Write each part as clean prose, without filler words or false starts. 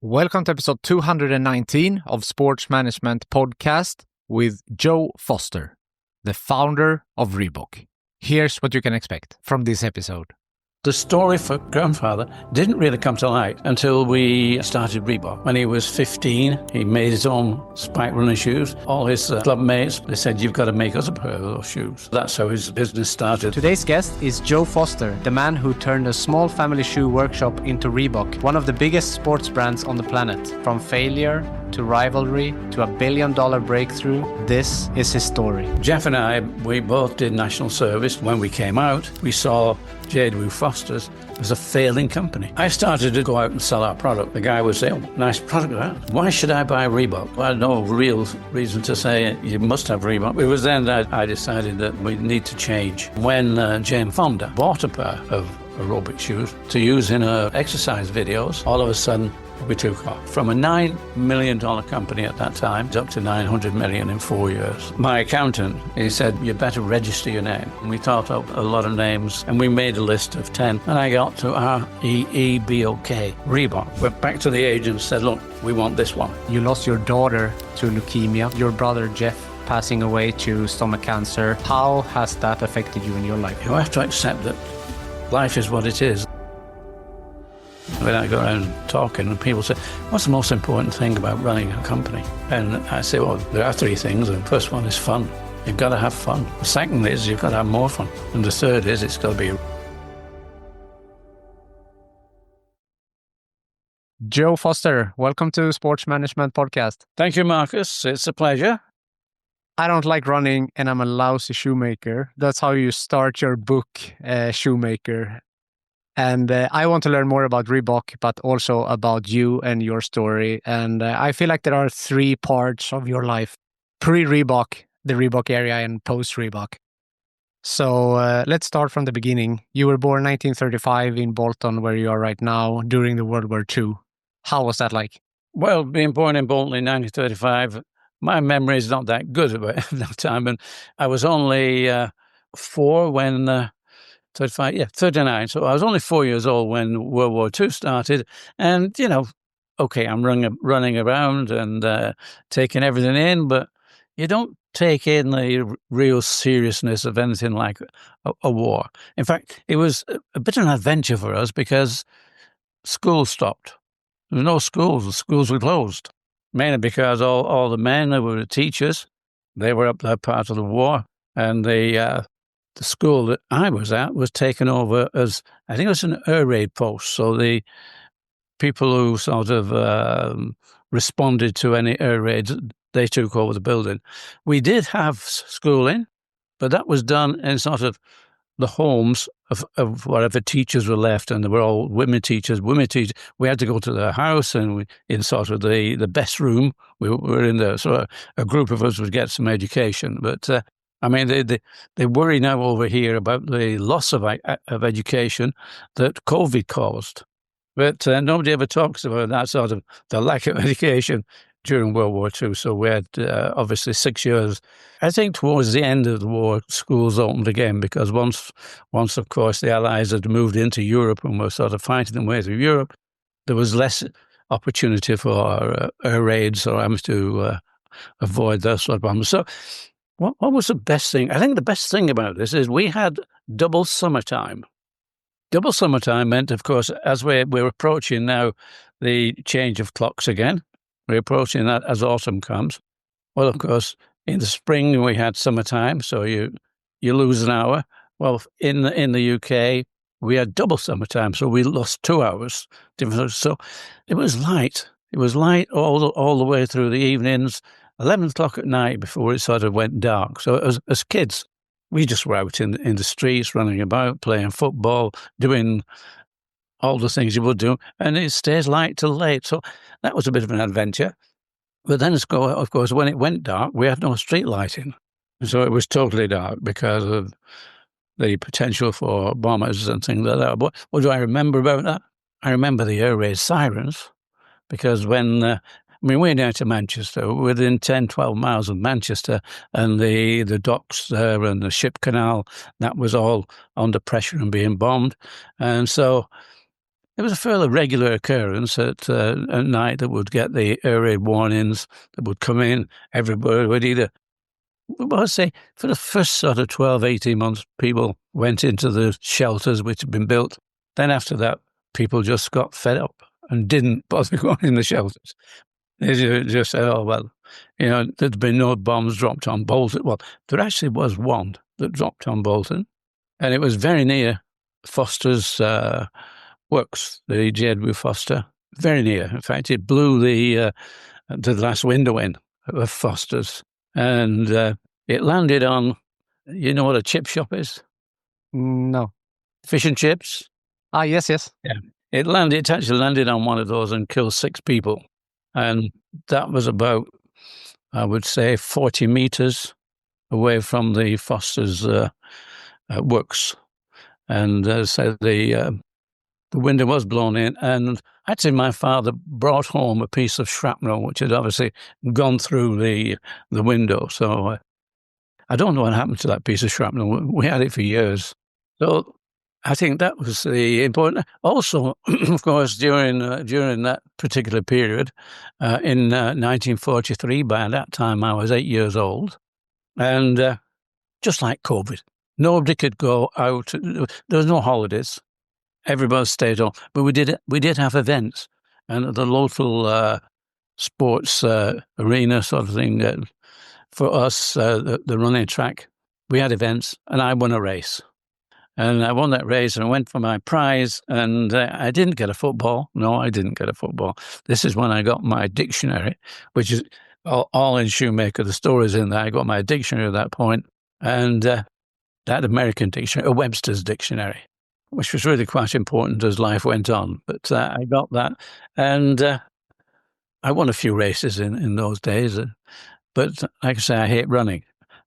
Welcome to episode 219 of Sports Management Podcast with Joe Foster, the founder of Reebok. Here's what you can expect from this episode. The story for grandfather didn't really come to light until we started Reebok. When he was 15, he made his own spike running shoes. All his club mates, they said, "You've got to make us a pair of those shoes." That's how his business started. Today's guest is Joe Foster, the man who turned a small family shoe workshop into Reebok, one of the biggest sports brands on the planet. From failure to rivalry to $1 billion breakthrough, this is his story. Jeff and I, we both did national service. When we came out, we saw J.W. Foster's as a failing company. I started to go out and sell our product. The guy would say, "Oh, nice product, that. Why should I buy Reebok?" Well, I had no real reason to say you must have Reebok. It was then that I decided that we need to change. When Jane Fonda bought a pair of aerobic shoes to use in her exercise videos, all of a sudden we took off. From a $9 million company at that time, up to $900 million in 4 years. My accountant, he said, "You better register your name." And we thought up a lot of names and we made a list of 10. And I got to R-E-E-B-O-K, Reebok. Went back to the agent and said, "Look, we want this one." You lost your daughter to leukemia, your brother Jeff passing away to stomach cancer. How has that affected you in your life? You have to accept that life is what it is. When I go around talking and people say, "What's the most important thing about running a company?" And I say, well, there are three things. The first one is fun. You've got to have fun. The second is you've got to have more fun. And the third is it's got to be... Joe Foster, welcome to Sports Management Podcast. Thank you, Marcus. It's a pleasure. I don't like running and I'm a lousy shoemaker. That's how you start your book, Shoemaker. And I want to learn more about Reebok, but also about you and your story. And I feel like there are three parts of your life. Pre-Reebok, the Reebok area, and post-Reebok. So let's start from the beginning. You were born 1935 in Bolton, where you are right now, during the World War II. How was that like? Well, being born in Bolton in 1935, my memory is not that good about that time. And I was only 4 when... 39. So I was only 4 years old when World War II started. And, okay, I'm running around and taking everything in, but you don't take in the real seriousness of anything like a war. In fact, it was a bit of an adventure for us because school stopped. There were no schools. The schools were closed, mainly because all the men who were the teachers, they were up that part of the war. And the school that I was at was taken over as, I think it was an air raid post. So the people who sort of responded to any air raids, they took over the building. We did have schooling, but that was done in sort of the homes of whatever teachers were left, and they were all women teachers. We had to go to their house, and in sort of the best room, we were in there. So a group of us would get some education, but I mean, they worry now over here about the loss of education that COVID caused. But nobody ever talks about that sort of the lack of education during World War II. So we had obviously 6 years. I think towards the end of the war, schools opened again because once of course, the Allies had moved into Europe and were sort of fighting their way through Europe, there was less opportunity for air raids or to avoid those sort of problems. So what was the best thing? I think the best thing about this is we had double summertime. Double summertime meant, of course, as we're approaching now the change of clocks again, we're approaching that as autumn comes. Well, of course, in the spring we had summertime, so you lose an hour. Well, in the UK, we had double summertime, so we lost 2 hours. So it was light. It was light all the way through the evenings. 11 o'clock at night before it sort of went dark. So as kids, we just were out in the streets, running about, playing football, doing all the things you would do, and it stays light till late. So that was a bit of an adventure. But then, of course, when it went dark, we had no street lighting. So it was totally dark because of the potential for bombers and things like that. But what do I remember about that? I remember the air raid sirens because when... we're down to Manchester, within 10, 12 miles of Manchester, and the docks there and the ship canal, that was all under pressure and being bombed. And so It was a fairly regular occurrence at night that would get the air raid warnings that would come in. Everybody would either, well, I'd say for the first sort of 12, 18 months, people went into the shelters which had been built. Then after that, people just got fed up and didn't bother going in the shelters. They just said, oh, well, there'd been no bombs dropped on Bolton. Well, there actually was one that dropped on Bolton, and it was very near Foster's works, the J. Edward Foster, very near. In fact, it blew the last window in of Foster's, and it landed on, you know what a chip shop is? No. Fish and chips? Ah, yes. Yeah. It actually landed on one of those and killed 6 people. And that was about, I would say, 40 meters away from the Foster's works. And so the window was blown in. And actually, my father brought home a piece of shrapnel, which had obviously gone through the window. So I don't know what happened to that piece of shrapnel. We had it for years. So I think that was the important. Also, of course, during that particular period, in 1943, by that time I was 8 years old, and just like COVID, nobody could go out. There was no holidays. Everybody stayed home, but we did have events, and at the local sports arena sort of thing. For us, the running track, we had events, and I won a race. And I won that race, and I went for my prize, and I didn't get a football. No, I didn't get a football. This is when I got my dictionary, which is all in Shoemaker. The story's in there. I got my dictionary at that point, and that American dictionary, a Webster's dictionary, which was really quite important as life went on. But I got that, and I won a few races in those days. But like I say, I hate running.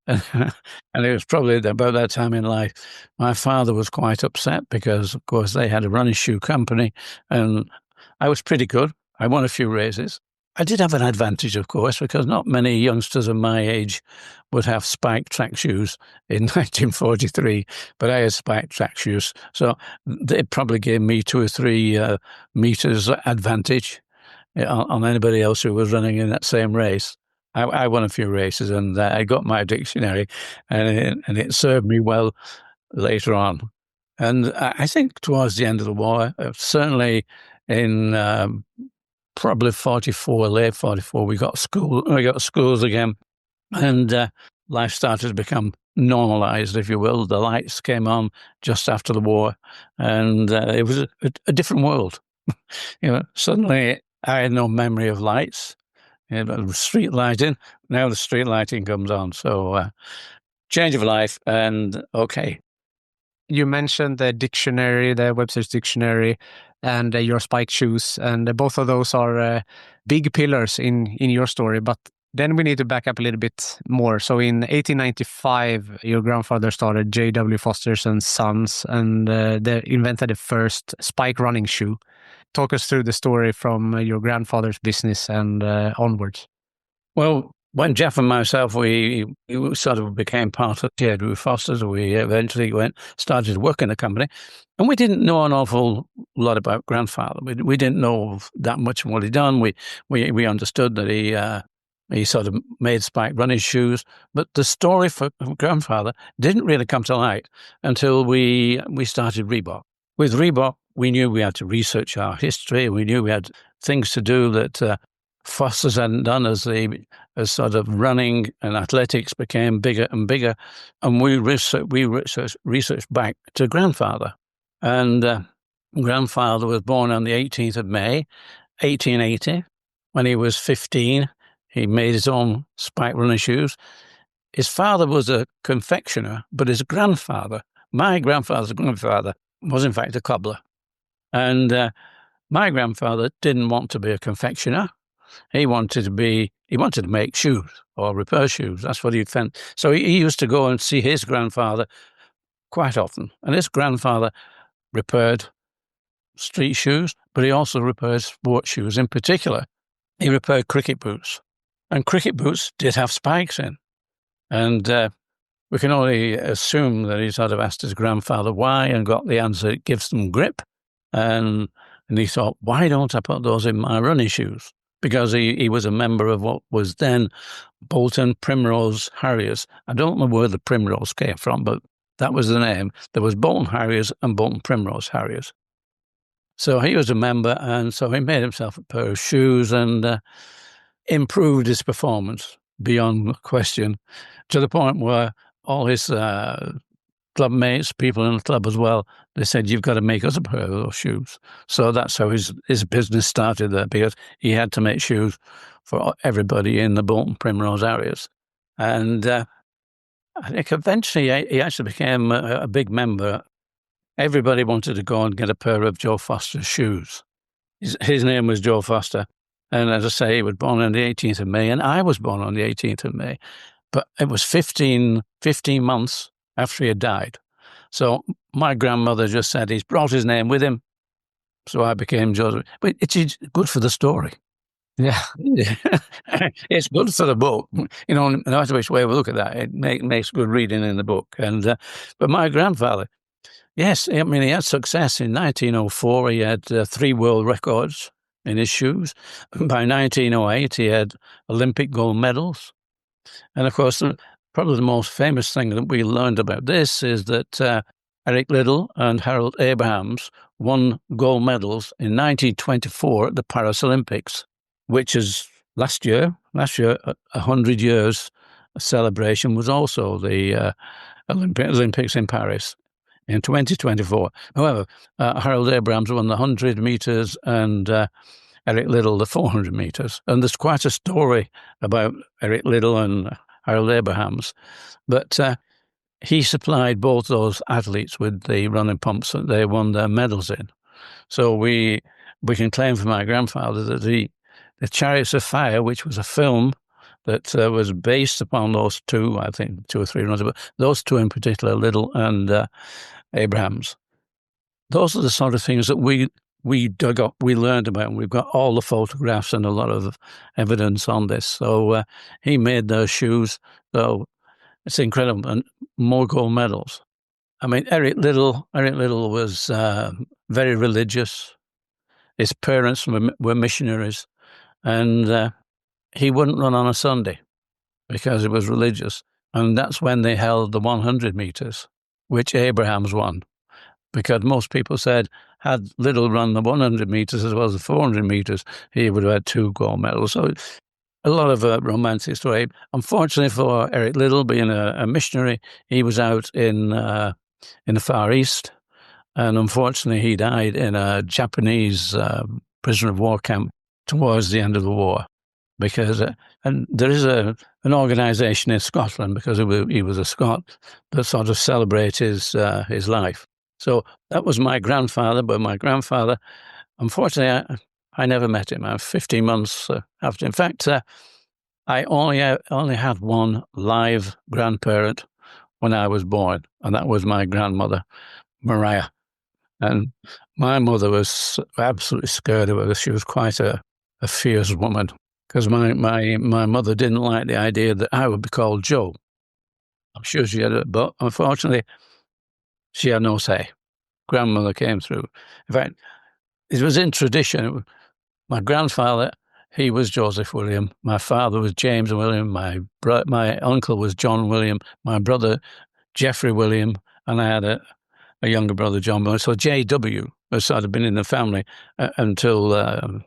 And it was probably about that time in life, my father was quite upset because, of course, they had a running shoe company, and I was pretty good. I won a few races. I did have an advantage, of course, because not many youngsters of my age would have spiked track shoes in 1943, but I had spiked track shoes. So they probably gave me 2 or 3 meters advantage on anybody else who was running in that same race. I won a few races, and I got my dictionary, and it served me well later on. And I think towards the end of the war, certainly in probably 44, late 44, we got schools again, and life started to become normalized, if you will. The lights came on just after the war, and it was a different world. Suddenly I had no memory of lights. Street lighting. Now the street lighting comes on. So change of life, and okay. You mentioned the dictionary, the Webster's dictionary, and your spiked shoes, and both of those are big pillars in your story. But then we need to back up a little bit more. So in 1895, your grandfather started J.W. Foster's and Sons, and they invented the first spike running shoe. Talk us through the story from your grandfather's business and onwards. Well, when Jeff and myself, we sort of became part of J. Edward Foster's, we eventually started to work in the company, and we didn't know an awful lot about grandfather. We didn't know that much of what he'd done. We understood that he sort of made spike running shoes, but the story for grandfather didn't really come to light until we started Reebok. With Reebok, we knew we had to research our history. We knew we had things to do that Foster's hadn't done as sort of running and athletics became bigger and bigger. And we researched back to grandfather. And grandfather was born on the 18th of May, 1880. When he was 15, he made his own spike running shoes. His father was a confectioner, but his grandfather, my grandfather's grandfather, was in fact a cobbler. And my grandfather didn't want to be a confectioner. He wanted to make shoes or repair shoes. That's what he'd found. So he used to go and see his grandfather quite often. And his grandfather repaired street shoes, but he also repaired sports shoes. In particular, he repaired cricket boots. And cricket boots did have spikes in. And we can only assume that he sort of asked his grandfather why and got the answer, it gives them grip. And And he thought, why don't I put those in my running shoes? Because he was a member of what was then Bolton Primrose Harriers. I don't know where the Primrose came from, but that was the name. There was Bolton Harriers and Bolton Primrose Harriers. So he was a member, and so he made himself a pair of shoes and improved his performance beyond question, to the point where all his club mates, people in the club as well, they said, you've got to make us a pair of those shoes. So that's how his business started there, because he had to make shoes for everybody in the Bolton Primrose areas. And I think eventually he actually became a big member. Everybody wanted to go and get a pair of Joe Foster's shoes. His name was Joe Foster. And as I say, he was born on the 18th of May, and I was born on the 18th of May. But it was 15 months after he had died. So my grandmother just said he's brought his name with him. So I became Joseph. But it's good for the story. Yeah. It's good for the book. No matter which way we look at that, it makes good reading in the book. And but my grandfather, yes, I mean, he had success. In 1904, he had 3 world records in his shoes. By 1908, he had Olympic gold medals. And of course, probably the most famous thing that we learned about this is that Eric Liddell and Harold Abrahams won gold medals in 1924 at the Paris Olympics, which is last year, 100 years celebration was also the Olympics in Paris in 2024. However, Harold Abrahams won the 100 meters and Eric Liddell the 400 meters. And there's quite a story about Eric Liddell and Harold Abrahams. But he supplied both those athletes with the running pumps that they won their medals in. So we can claim for my grandfather that the Chariots of Fire, which was a film that was based upon those two, I think 2 or 3 runs, but those two in particular, Liddell and Abrahams, those are the sort of things that we dug up, we learned about, and we've got all the photographs and a lot of evidence on this. So he made those shoes. So it's incredible. And more gold medals. I mean, Eric Liddell was very religious. His parents were missionaries, and he wouldn't run on a Sunday because he was religious. And that's when they held the 100 meters, which Abrahams won. Because most people said, had Liddell run the 100 meters as well as the 400 meters, he would have had 2 gold medals. So a lot of romantic story. Unfortunately for Eric Liddell, being a missionary, he was out in the Far East, and unfortunately he died in a Japanese prisoner of war camp towards the end of the war. Because and there is an organisation in Scotland, because he was a Scot, that sort of celebrates his life. So that was my grandfather, but my grandfather, unfortunately, I never met him. I was 15 months after. In fact, I only had one live grandparent when I was born, and that was my grandmother, Mariah. And my mother was absolutely scared of her. She was quite a fierce woman, because my mother didn't like the idea that I would be called Joe. I'm sure she had it, but unfortunately, she had no say. Grandmother came through. In fact, it was in tradition. My grandfather, he was Joseph William. My father was James William. My uncle was John William. My brother, Jeffrey William. And I had a younger brother, John William. So J.W. has sort of been in the family until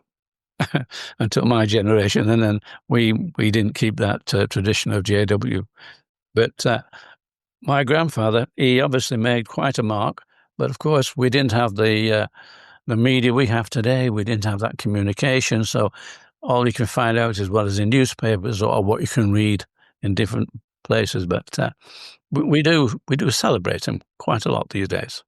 my generation. And then we didn't keep that tradition of J.W. But my grandfather, he obviously made quite a mark. But of course, we didn't have the media we have today. We didn't have that communication. So all you can find out is what is in newspapers or what you can read in different places. But we do celebrate him quite a lot these days.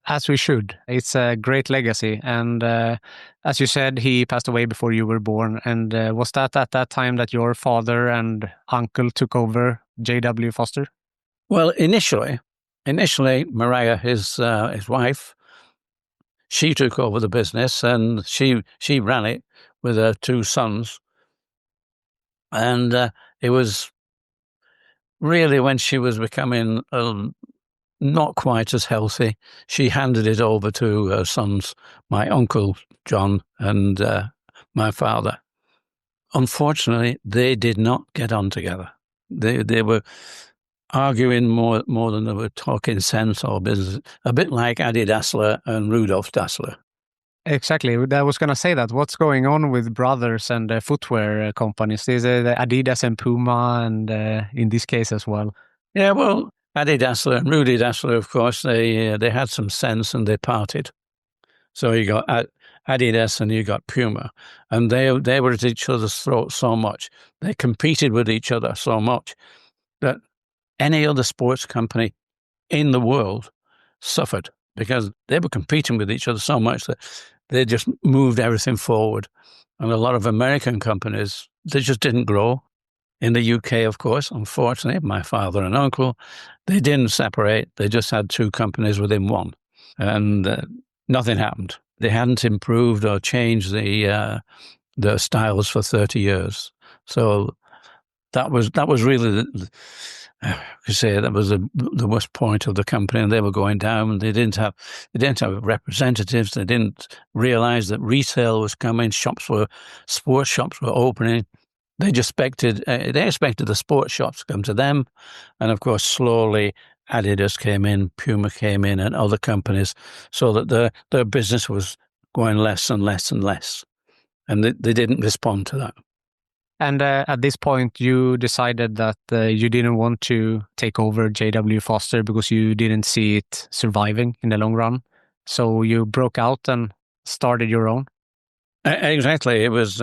As we should. It's a great legacy. And as you said, he passed away before you were born. And was that at that time that your father and uncle took over J.W. Foster? Well, initially, Mariah, his wife, she took over the business, and she ran it with her 2 sons. And it was really when she was becoming not quite as healthy. She handed it over to her sons, my uncle John and my father. Unfortunately, they did not get on together. They were arguing more than they were talking sense or business, a bit like Adi Dassler and Rudolf Dassler. Exactly. I was going to say that. What's going on with brothers and footwear companies? Is it Adidas and Puma, and in this case as well? Yeah, well, Adi Dassler and Rudy Dassler, of course, they had some sense and they parted. So you got Adidas and you got Puma, and they were at each other's throats so much. They competed with each other so much that any other sports company in the world suffered because they were competing with each other so much that they just moved everything forward. And a lot of American companies, they just didn't grow. In the UK, of course, unfortunately, my father and uncle, they didn't separate. They just had two companies within one. And nothing happened. They hadn't improved or changed the styles for 30 years. So that was really that was the worst point of the company, and they were going down. They didn't have representatives. They didn't realize that retail was coming. Sports shops were opening. They expected the sports shops to come to them, and of course, slowly Adidas came in, Puma came in, and other companies, so that their business was going less and less and less, and they didn't respond to that. And at this point, you decided that you didn't want to take over J.W. Foster because you didn't see it surviving in the long run. So you broke out and started your own. Exactly. It was,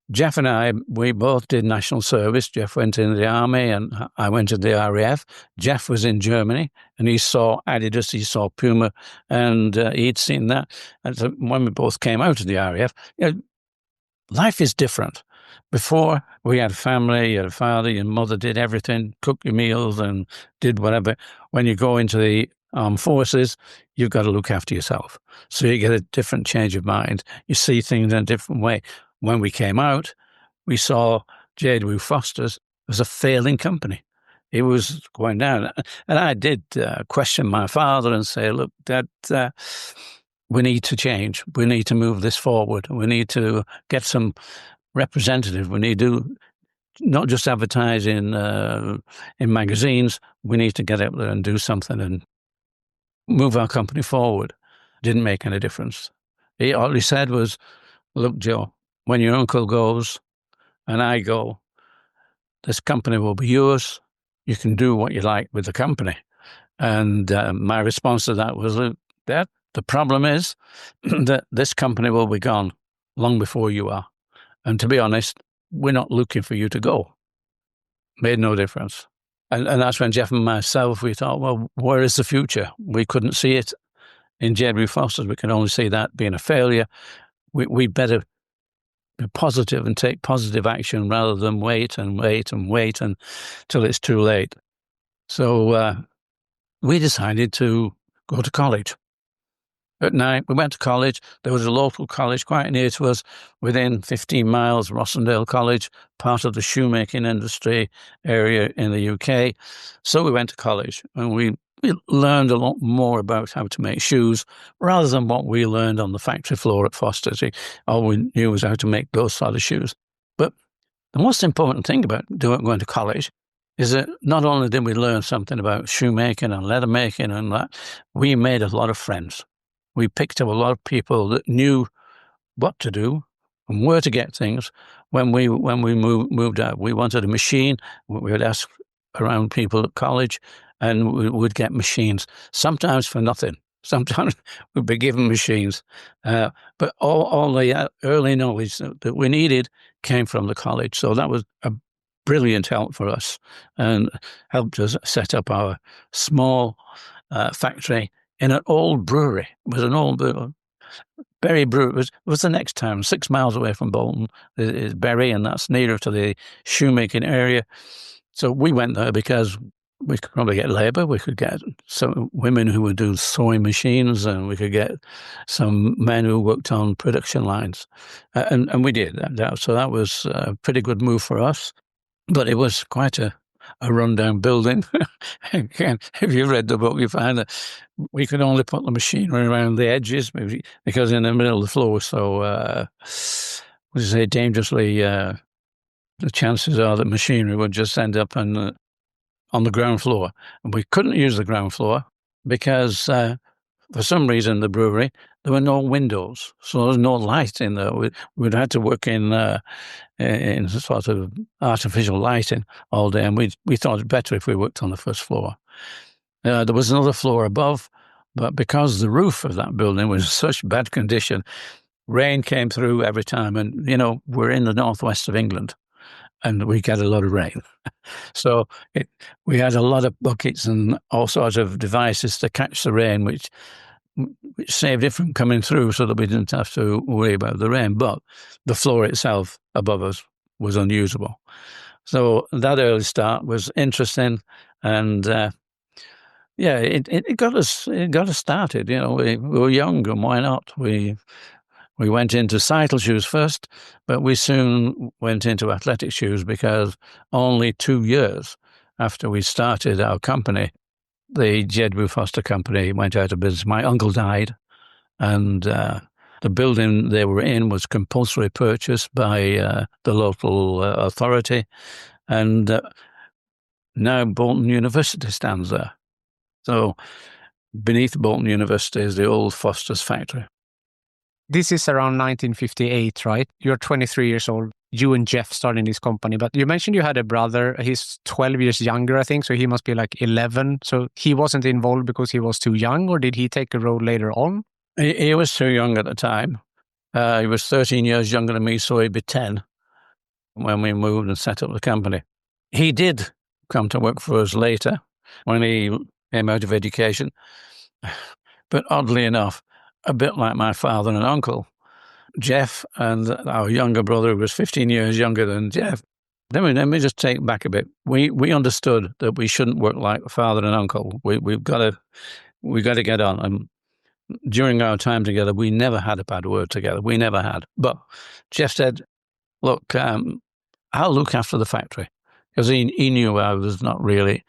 Jeff and I, we both did national service. Jeff went in the army and I went into the RAF. Jeff was in Germany and he saw Adidas, he saw Puma, and he'd seen that. And so when we both came out of the RAF, life is different. Before, we had a family, you had a father, your mother did everything, cooked your meals and did whatever. When you go into the armed forces, you've got to look after yourself. So you get a different change of mind. You see things in a different way. When we came out, we saw J.W. Foster's as a failing company. It was going down. And I did question my father and say, look, Dad, we need to change. We need to move this forward. We need to get some representative. We need to not just advertise in magazines. We need to get out there and do something and move our company forward. Didn't make any difference. All he said was, look, Joe, when your uncle goes and I go, this company will be yours. You can do what you like with the company. And my response to that was, look, Dad, the problem is that this company will be gone long before you are. And to be honest, we're not looking for you to go. Made no difference. And that's when Jeff and myself, we thought, well, where is the future? We couldn't see it in J.W. Foster's. We can only see that being a failure. We better be positive and take positive action rather than wait until it's too late. So we decided to go to college. At night, we went to college. There was a local college quite near to us, within 15 miles, Rossendale College, part of the shoemaking industry area in the UK. So we went to college and we learned a lot more about how to make shoes rather than what we learned on the factory floor at Foster's. All we knew was how to make those sort of shoes. But the most important thing about going to college is that not only did we learn something about shoemaking and leather making and that, we made a lot of friends. We picked up a lot of people that knew what to do and where to get things. When we moved out, we wanted a machine. We would ask around people at college, and we would get machines. Sometimes for nothing. Sometimes we'd be given machines. But all the early knowledge that we needed came from the college. So that was a brilliant help for us and helped us set up our small factory in an old brewery. It was an old Bury Brewery. It was the next town, 6 miles away from Bolton, is Bury, and that's nearer to the shoemaking area. So we went there because we could probably get labour. We could get some women who would do sewing machines, and we could get some men who worked on production lines. And we did that. So that was a pretty good move for us. But it was quite a a rundown building. Again, if you read the book, you find that we could only put the machinery around the edges because in the middle of the floor was so, what do you say, dangerously, the chances are that machinery would just end up on the ground floor. And we couldn't use the ground floor because for some reason, the brewery, there were no windows, so there was no light in there. We'd had to work in sort of artificial lighting all day, and we thought it better if we worked on the first floor. There was another floor above, but because the roof of that building was in such bad condition, rain came through every time, and we're in the northwest of England, and we get a lot of rain. So we had a lot of buckets and all sorts of devices to catch the rain, which saved it from coming through so that we didn't have to worry about the rain. But the floor itself above us was unusable. So that early start was interesting. And it got us started. We were young, and why not? We went into cycle shoes first, but we soon went into athletic shoes because only 2 years after we started our company, the Jedward Foster company went out of business. My uncle died, and the building they were in was compulsory purchase by the local authority, and now Bolton University stands there. So beneath Bolton University is the old Foster's factory. This is around 1958, right? You're 23 years old. You and Jeff starting this company, but you mentioned you had a brother. He's 12 years younger, I think, so he must be like 11. So he wasn't involved because he was too young, or did he take a role later on? He was too young at the time. He was 13 years younger than me, so he'd be 10 when we moved and set up the company. He did come to work for us later when he came out of education, but oddly enough, a bit like my father and uncle, Jeff and our younger brother, who was 15 years younger than Jeff. Let me just take back a bit. We understood that we shouldn't work like father and uncle. We've got to get on. And during our time together, we never had a bad word together. We never had. But Jeff said, "Look, I'll look after the factory." Because he knew I was not really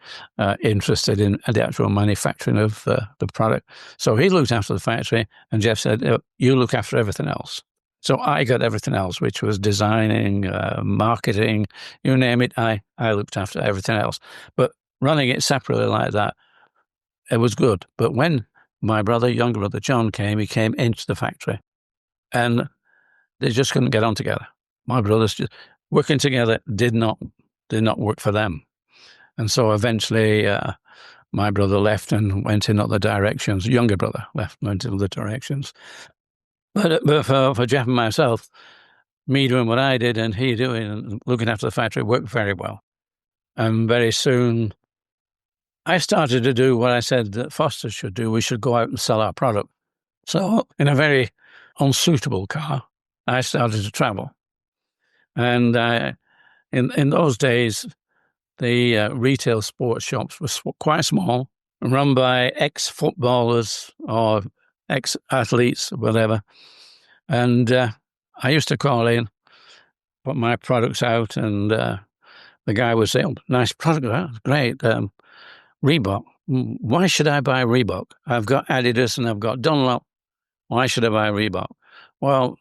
interested in the actual manufacturing of the product. So he looked after the factory, and Jeff said, "You look after everything else." So I got everything else, which was designing, marketing, you name it, I looked after everything else. But running it separately like that, it was good. But when my younger brother John came, he came into the factory, and they just couldn't get on together. My brothers just working together did not work for them. And so eventually my brother left and went in other directions. Younger brother left and went in other directions. But for Jeff and myself, me doing what I did and he doing and looking after the factory worked very well. And very soon I started to do what I said that Foster should do. We should go out and sell our product. So in a very unsuitable car, I started to travel. And in those days, the retail sports shops were quite small, run by ex-footballers or ex-athletes, whatever. And I used to call in, put my products out, and the guy would say, "Oh, nice product, that's great. Reebok. Why should I buy Reebok? I've got Adidas and I've got Dunlop. Why should I buy Reebok?" Well,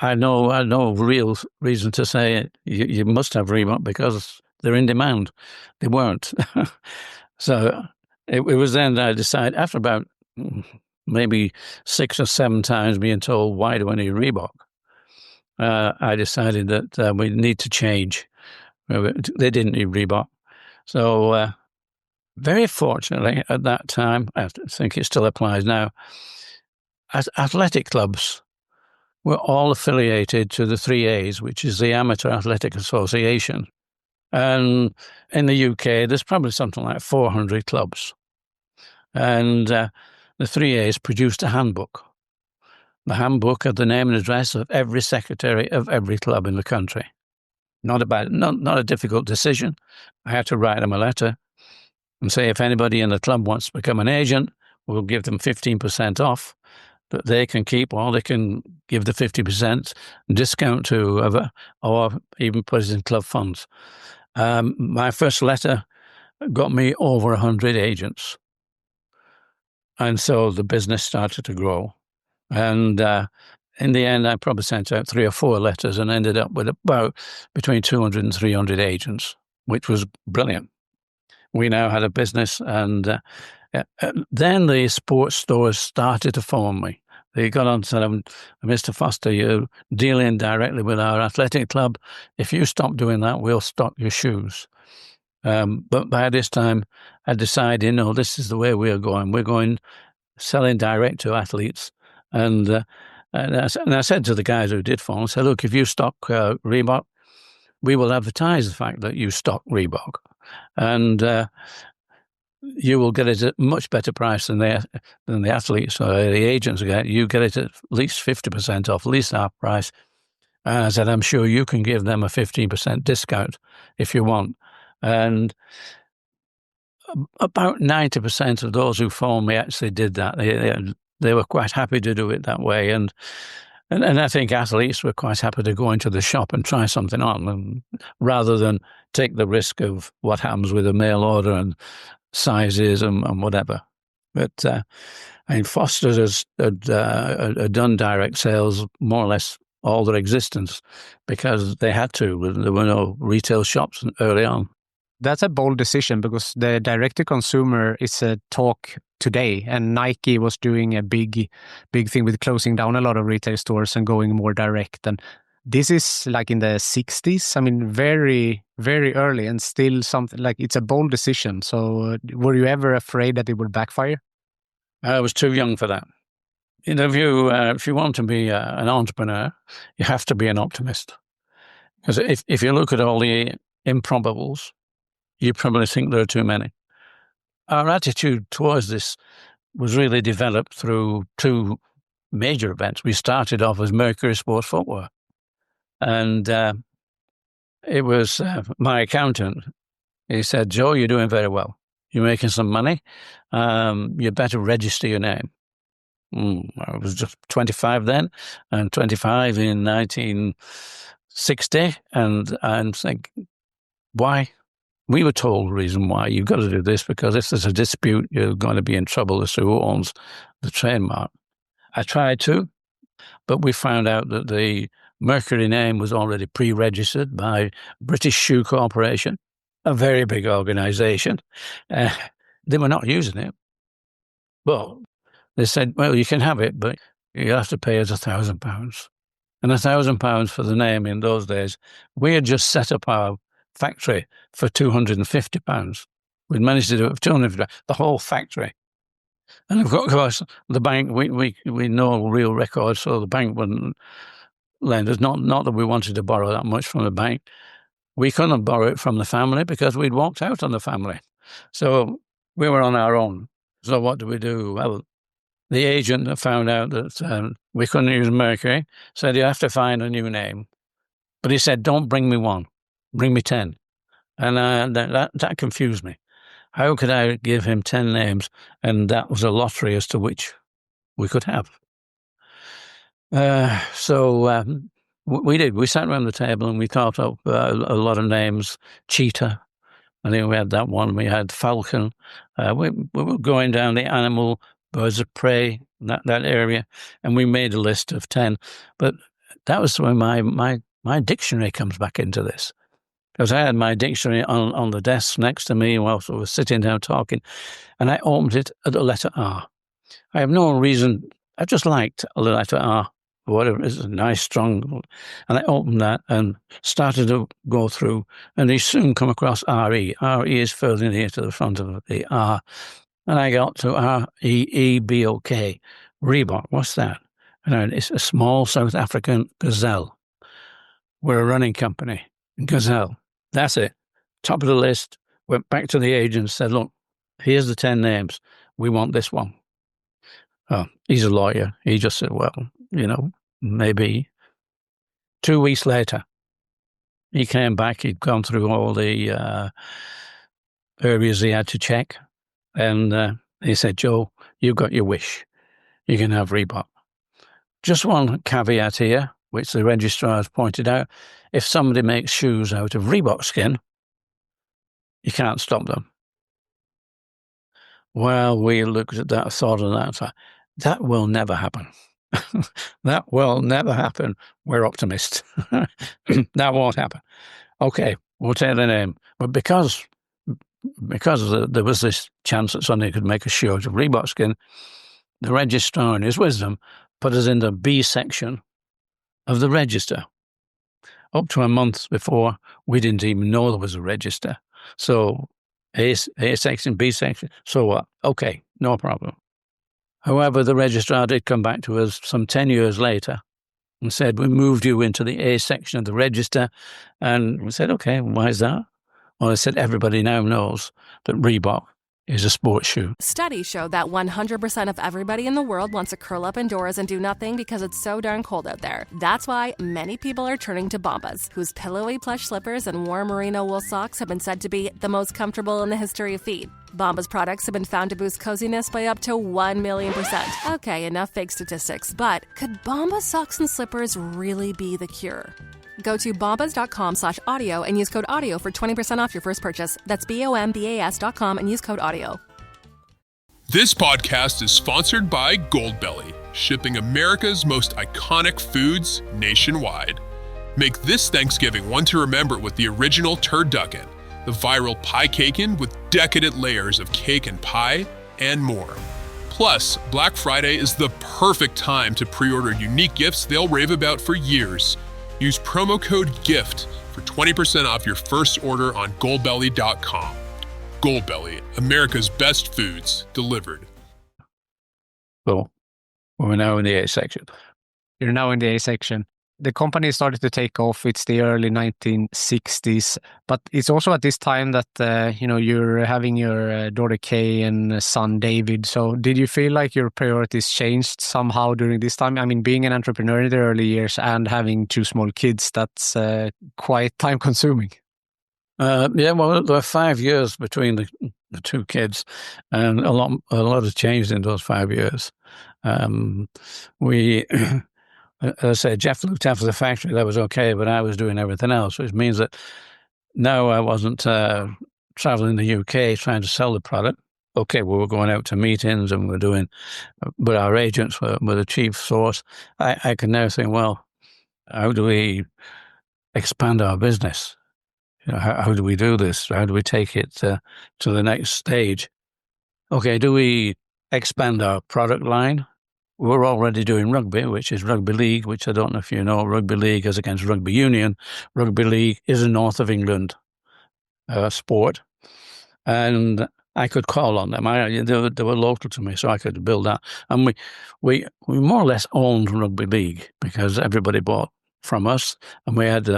I know no real reason to say you must have Reebok because they're in demand. They weren't. So it was then that I decided, after about maybe 6 or 7 times being told, "Why do I need Reebok?" I decided that we need to change. They didn't need Reebok. So very fortunately at that time, I think it still applies now, athletic clubs were all affiliated to the 3As, which is the Amateur Athletic Association. And in the UK, there's probably something like 400 clubs. And the 3As produced a handbook. The handbook had the name and address of every secretary of every club in the country. Not a difficult decision. I had to write them a letter and say, if anybody in the club wants to become an agent, we'll give them 15% off that they can keep, or they can give the 50% discount to whoever, or even put it in club funds. My first letter got me over 100 agents. And so the business started to grow. And in the end, I probably sent out 3 or 4 letters and ended up with about between 200 and 300 agents, which was brilliant. We now had a business, and then the sports stores started to phone me. They got on and said, Mr. Foster, you're dealing directly with our athletic club. If you stop doing that, we'll stock your shoes. But by this time, I decided, no, this is the way we're going. We're going selling direct to athletes. And I said to the guys who did phone, I said, look, if you stock Reebok, we will advertise the fact that you stock Reebok. And you will get it at a much better price than the athletes or the agents get. You get it at least 50% off, at least half price. And I said, I'm sure you can give them a 15% discount if you want. And about 90% of those who phoned me actually did that. They were quite happy to do it that way. And I think athletes were quite happy to go into the shop and try something on, rather than take the risk of what happens with a mail order and sizes and whatever. But I mean, Foster's had done direct sales more or less all their existence because they had to. There were no retail shops early on. That's a bold decision because the direct-to-consumer is a talk today, and Nike was doing a big thing with closing down a lot of retail stores and going more direct. And this is like in the 60s. I mean, very, very early, and still something like it's a bold decision. So were you ever afraid that it would backfire? I was too young for that. You know, if you want to be an entrepreneur, you have to be an optimist. Because if you look at all the improbables, you probably think there are too many. Our attitude towards this was really developed through 2 major events. We started off as Mercury Sports Footwear. And it was my accountant. He said, Joe, you're doing very well. You're making some money. You better register your name. I was just 25 then, and 25 in 1960. And I'm thinking, why? We were told the reason why. You've got to do this because if there's a dispute, you're going to be in trouble as to who owns the trademark. I tried to, but we found out that the Mercury name was already pre-registered by British Shoe Corporation, a very big organization. They were not using it. Well, they said, well, you can have it, but you have to pay us £1,000. And £1,000 for the name in those days. We had just set up our factory for £250. We'd managed to do it for £250, the whole factory. And of course, the bank, we know real records, so the bank wouldn't lend us. Not that we wanted to borrow that much from the bank. We couldn't borrow it from the family because we'd walked out on the family. So we were on our own. So what do we do? Well, the agent found out that we couldn't use Mercury, said you have to find a new name. But he said, don't bring me 1, bring me 10. And that confused me. How could I give him 10 names? And that was a lottery as to which we could have. So we did. We sat around the table and we thought up a lot of names. Cheetah, I think we had that one. We had falcon. We were going down the animal, birds of prey, that area, and we made a list of 10. But that was when my dictionary comes back into this. Because I had my dictionary on the desk next to me whilst I was sitting down talking, and I opened it at the letter R. I have no reason. I just liked the letter R, or whatever. It's a nice, strong. And I opened that and started to go through, and I soon come across RE. RE is further near to the front of the R. And I got to REEBOK. Reebok, what's that? And it's a small South African gazelle. We're a running company. Gazelle. That's it. Top of the list. Went back to the agent, said, look, here's the 10 names. We want this one. Oh, he's a lawyer. He just said, well, maybe. 2 weeks later, he came back. He'd gone through all the areas he had to check. And he said, Joe, you've got your wish. You can have Reebok. Just one caveat here, which the registrar has pointed out. If somebody makes shoes out of Reebok skin, You can't stop them. Well, we looked at that, thought of that, and thought, that will never happen. That will never happen. We're optimists. That won't happen. Okay, we'll take the name. But because there was this chance that somebody could make a shoe out of Reebok skin, the registrar, in his wisdom, put us in the B section of the register. Up to a month before, we didn't even know there was a register. So A section, B section, so what? Okay, no problem. However, the registrar did come back to us some 10 years later and said, we moved you into the A section of the register. And we said, okay, why is that? Well, I said, everybody now knows that Reebok is a sports shoe. Studies show that 100% of everybody in the world wants to curl up indoors and do nothing because it's so darn cold out there. That's why many people are turning to Bombas, whose pillowy plush slippers and warm merino wool socks have been said to be the most comfortable in the history of feet. Bombas products have been found to boost coziness by up to 1,000,000%. Okay, enough fake statistics, but could Bombas socks and slippers really be the cure? Go to bombas.com/audio and use code AUDIO for 20% off your first purchase. That's BOMBAS.com and use code AUDIO. This podcast is sponsored by Goldbelly, shipping America's most iconic foods nationwide. Make this Thanksgiving one to remember with the original turducken, the viral pie cakin with decadent layers of cake and pie, and more. Plus, Black Friday is the perfect time to pre-order unique gifts they'll rave about for years. Use promo code GIFT for 20% off your first order on goldbelly.com. Goldbelly, America's best foods delivered. So we're now in the A section. You're now in the A section. The company started to take off. It's the early 1960s, but it's also at this time that you're having your daughter Kay and son David. So did you feel like your priorities changed somehow during this time? I mean, being an entrepreneur in the early years and having two small kids, that's quite time consuming. Yeah, well, there were 5 years between the two kids, and a lot has changed in those 5 years. As I said, Jeff looked after the factory. That was okay, but I was doing everything else, which means that now I wasn't traveling the UK trying to sell the product. Okay, we were going out to meetings and but our agents were the chief source. I can now think, well, how do we expand our business? How do we do this? How do we take it to the next stage? Okay, do we expand our product line? We're already doing rugby, which is rugby league, which I don't know if you know. Rugby league is against rugby union. Rugby league is a North of England sport. And I could call on them. They were local to me, so I could build that. And we more or less owned rugby league because everybody bought from us. And we had,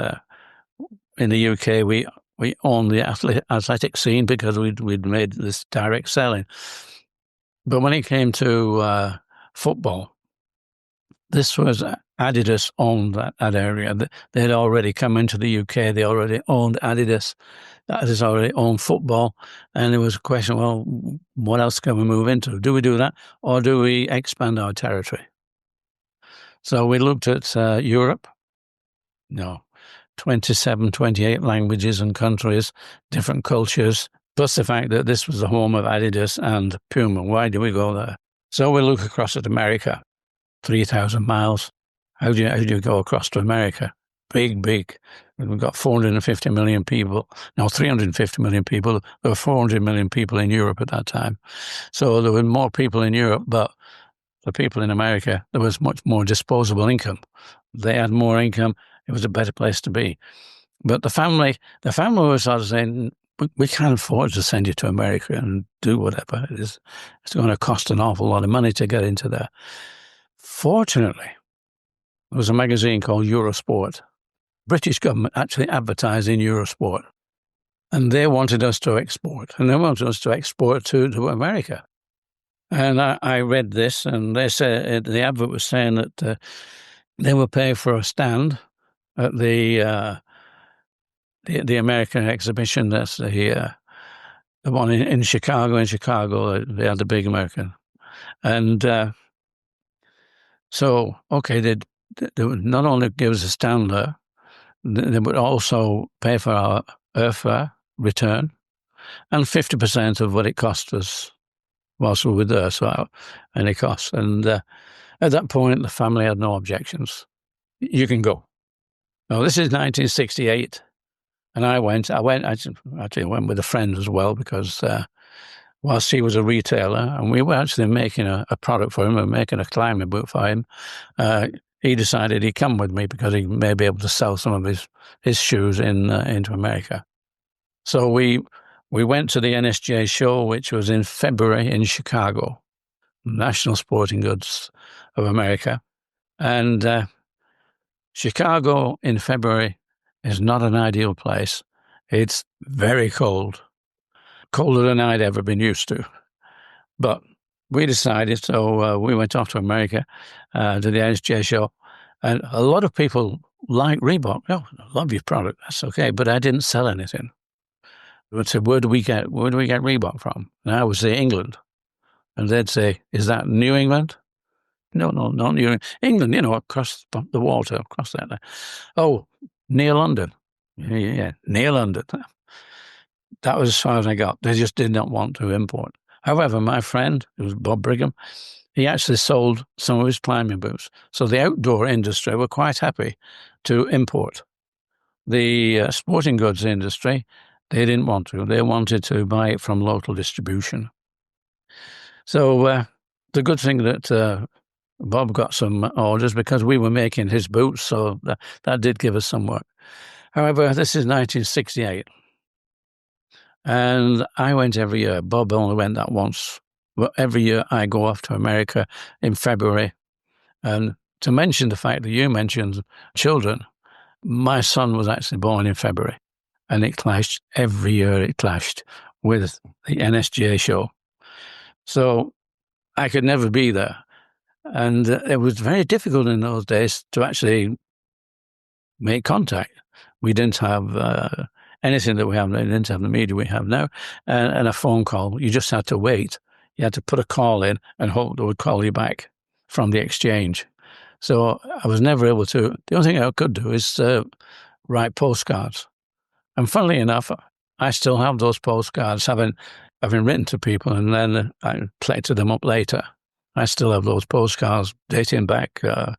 in the UK, we owned the athletic scene because we'd made this direct selling. But when it came to football, this was Adidas owned that area. They had already come into the UK. They already owned Adidas. Adidas already owned football. And there was a question, well, what else can we move into? Do we do that or do we expand our territory? So we looked at Europe. 27, 28 languages and countries, different cultures, plus the fact that this was the home of Adidas and Puma. Why do we go there? So we look across at America, 3,000 miles. How do you go across to America? Big. We've got 450 million people. Now 350 million people. There were 400 million people in Europe at that time. So there were more people in Europe, but the people in America, there was much more disposable income. They had more income. It was a better place to be. But the family was sort of saying, we can't afford to send you to America and do whatever. It's going to cost an awful lot of money to get into there. Fortunately, there was a magazine called Eurosport. British government actually advertised in Eurosport. And they wanted us to export. And they wanted us to export to America. And I read this, and they said the advert was saying that they would pay for a stand at the American exhibition. That's the one in Chicago. In Chicago, they had the big American, and so okay, they would not only give us a stand there, they would also pay for our airfare return, and 50% of what it cost us whilst we were there, so any cost. And at that point, the family had no objections. You can go. Now, this is 1968, and I actually went with a friend as well, because whilst he was a retailer, and we were actually making a product for him, we were making a climbing boot for him, he decided he'd come with me because he may be able to sell some of his shoes into America. So we went to the NSJ show, which was in February in Chicago, National Sporting Goods of America. And Chicago in February is not an ideal place. It's very cold, colder than I'd ever been used to. But we decided, so we went off to America to the NSJ show, and a lot of people like Reebok. Oh, I love your product. That's okay, but I didn't sell anything. They would say, where do we get Reebok from? And I would say England, and they'd say, is that New England? No, not New England. England, across the water, across that. Oh, near London. Yeah, near London. That was as far as I got. They just did not want to import. However, my friend, it was Bob Brigham, he actually sold some of his climbing boots. So the outdoor industry were quite happy to import. The sporting goods industry, they didn't want to. They wanted to buy it from local distribution. So the good thing that Bob got some orders because we were making his boots, so that did give us some work. However, this is 1968. And I went every year. Bob only went that once. But every year I go off to America in February. And to mention the fact that you mentioned children, my son was actually born in February. And it clashed. Every year it clashed with the NSJ show. So I could never be there. And it was very difficult in those days to actually make contact. We didn't have anything that we have now. We didn't have the media we have now, and a phone call. You just had to wait. You had to put a call in and hope they would call you back from the exchange. So I was never able to. The only thing I could do is write postcards. And funnily enough, I still have those postcards, having written to people, and then I collected them up later. I still have those postcards dating back to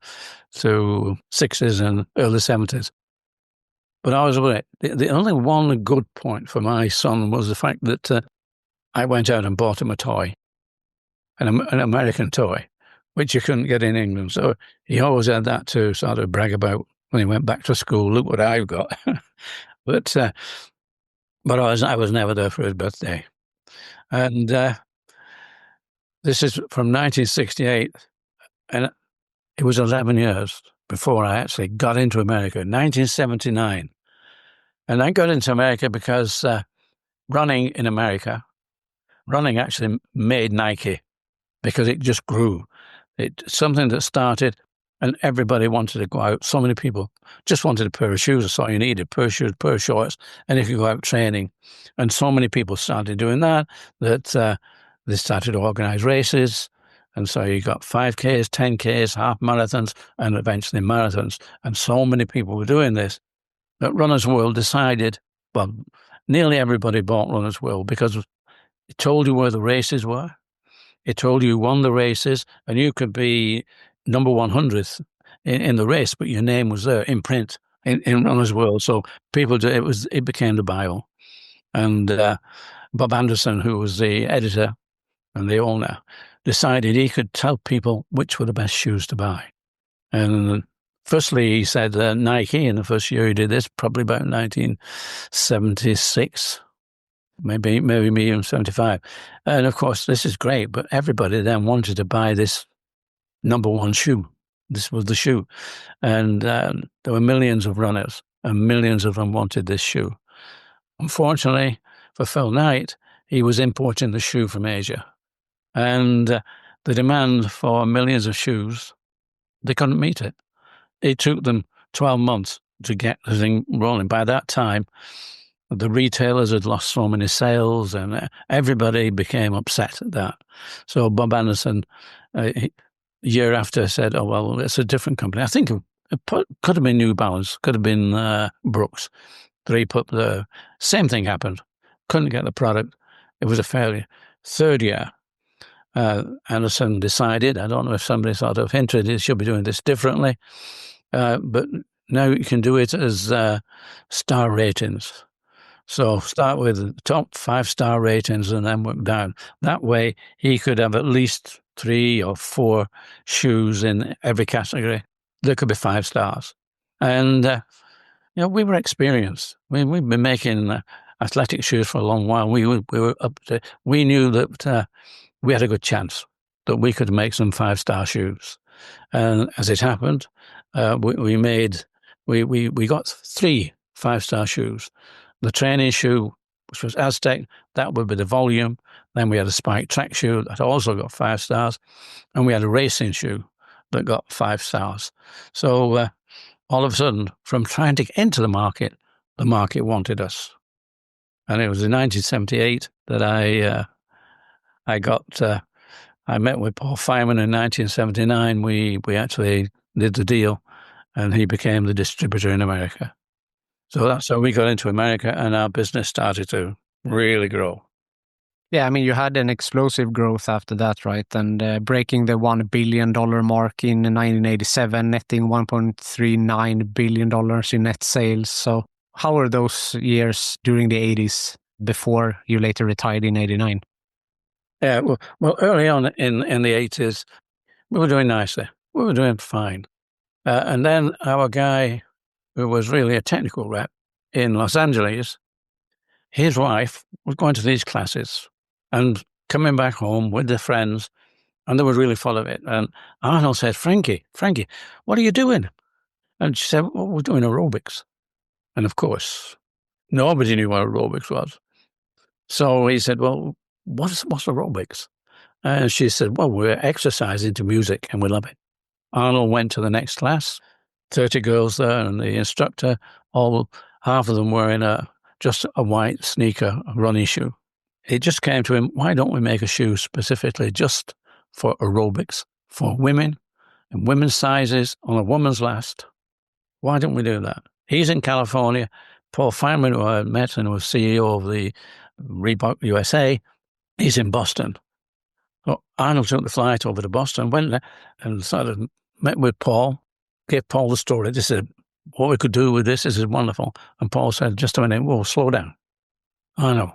60s and early 70s. But I was aware. The only one good point for my son was the fact that I went out and bought him a toy, an American toy, which you couldn't get in England. So he always had that to sort of brag about when he went back to school. Look what I've got. But I was never there for his birthday. And this is from 1968, and it was 11 years before I actually got into America, 1979. And I got into America because running actually made Nike because it just grew. It's something that started and everybody wanted to go out. So many people just wanted a pair of shoes. That's all you needed, pair of shoes, pair of shorts, and if you go out training. And so many people started doing that they started to organize races. And so you got 5Ks, 10Ks, half marathons, and eventually marathons. And so many people were doing this that Runner's World decided, well, nearly everybody bought Runner's World because it told you where the races were. It told you who won the races, and you could be number 100th in the race, but your name was there in print in Runner's World. So it became the Bible. And Bob Anderson, who was the editor and the owner, decided he could tell people which were the best shoes to buy. And firstly, he said Nike, in the first year he did this, probably about 1976, maybe even 75. And of course, this is great, but everybody then wanted to buy this number one shoe. This was the shoe. And there were millions of runners, and millions of them wanted this shoe. Unfortunately, for Phil Knight, he was importing the shoe from Asia. And the demand for millions of shoes, they couldn't meet it. It took them 12 months to get the thing rolling. By that time, the retailers had lost so many sales and everybody became upset at that. So Bob Anderson, a year after, said, oh, well, it's a different company. I think it could have been New Balance, could have been Brooks. Same thing happened. couldn't get the product. It was a failure. Third year, Anderson decided, I don't know if somebody sort of hinted he should be doing this differently, but now you can do it as star ratings. So start with the top 5-star ratings and then work down. That way he could have at least 3 or 4 shoes in every category. There could be 5 stars. And, we were experienced. We've been making athletic shoes for a long while. We were up to, we knew that we had a good chance that we could make some 5-star shoes. And as it happened, we got 3 5-star shoes. The training shoe, which was Aztec, that would be the volume. Then we had a spike track shoe that also got 5 stars. And we had a racing shoe that got 5 stars. So all of a sudden, from trying to get into the market wanted us. And it was in 1978 that I met with Paul Fireman in 1979. We actually did the deal, and he became the distributor in America. So that's how we got into America, and our business started to really grow. Yeah, I mean, you had an explosive growth after that, right? And breaking the $1 billion mark in 1987, netting $1.39 billion in net sales. So how were those years during the 80s before you later retired in 89? Yeah, well, early on in the 80s, we were doing nicely. We were doing fine. And then our guy, who was really a technical rep in Los Angeles, his wife was going to these classes and coming back home with their friends, and they were really full of it. And Arnold said, Frankie, what are you doing? And she said, well, we're doing aerobics. And of course, nobody knew what aerobics was. So he said, well, what's aerobics? And she said, well, we're exercising to music and we love it. Arnold went to the next class, 30 girls there, and the instructor, half of them wearing just a white sneaker, a running shoe. It just came to him, why don't we make a shoe specifically just for aerobics, for women, and women's sizes on a woman's last? Why don't we do that? He's in California. Paul Fireman, who I met and was CEO of the Reebok USA, he's in Boston. So Arnold took the flight over to Boston, went there and sort of met with Paul, gave Paul the story. They said, what we could do with this is wonderful. And Paul said, just a minute, whoa, slow down. Arnold,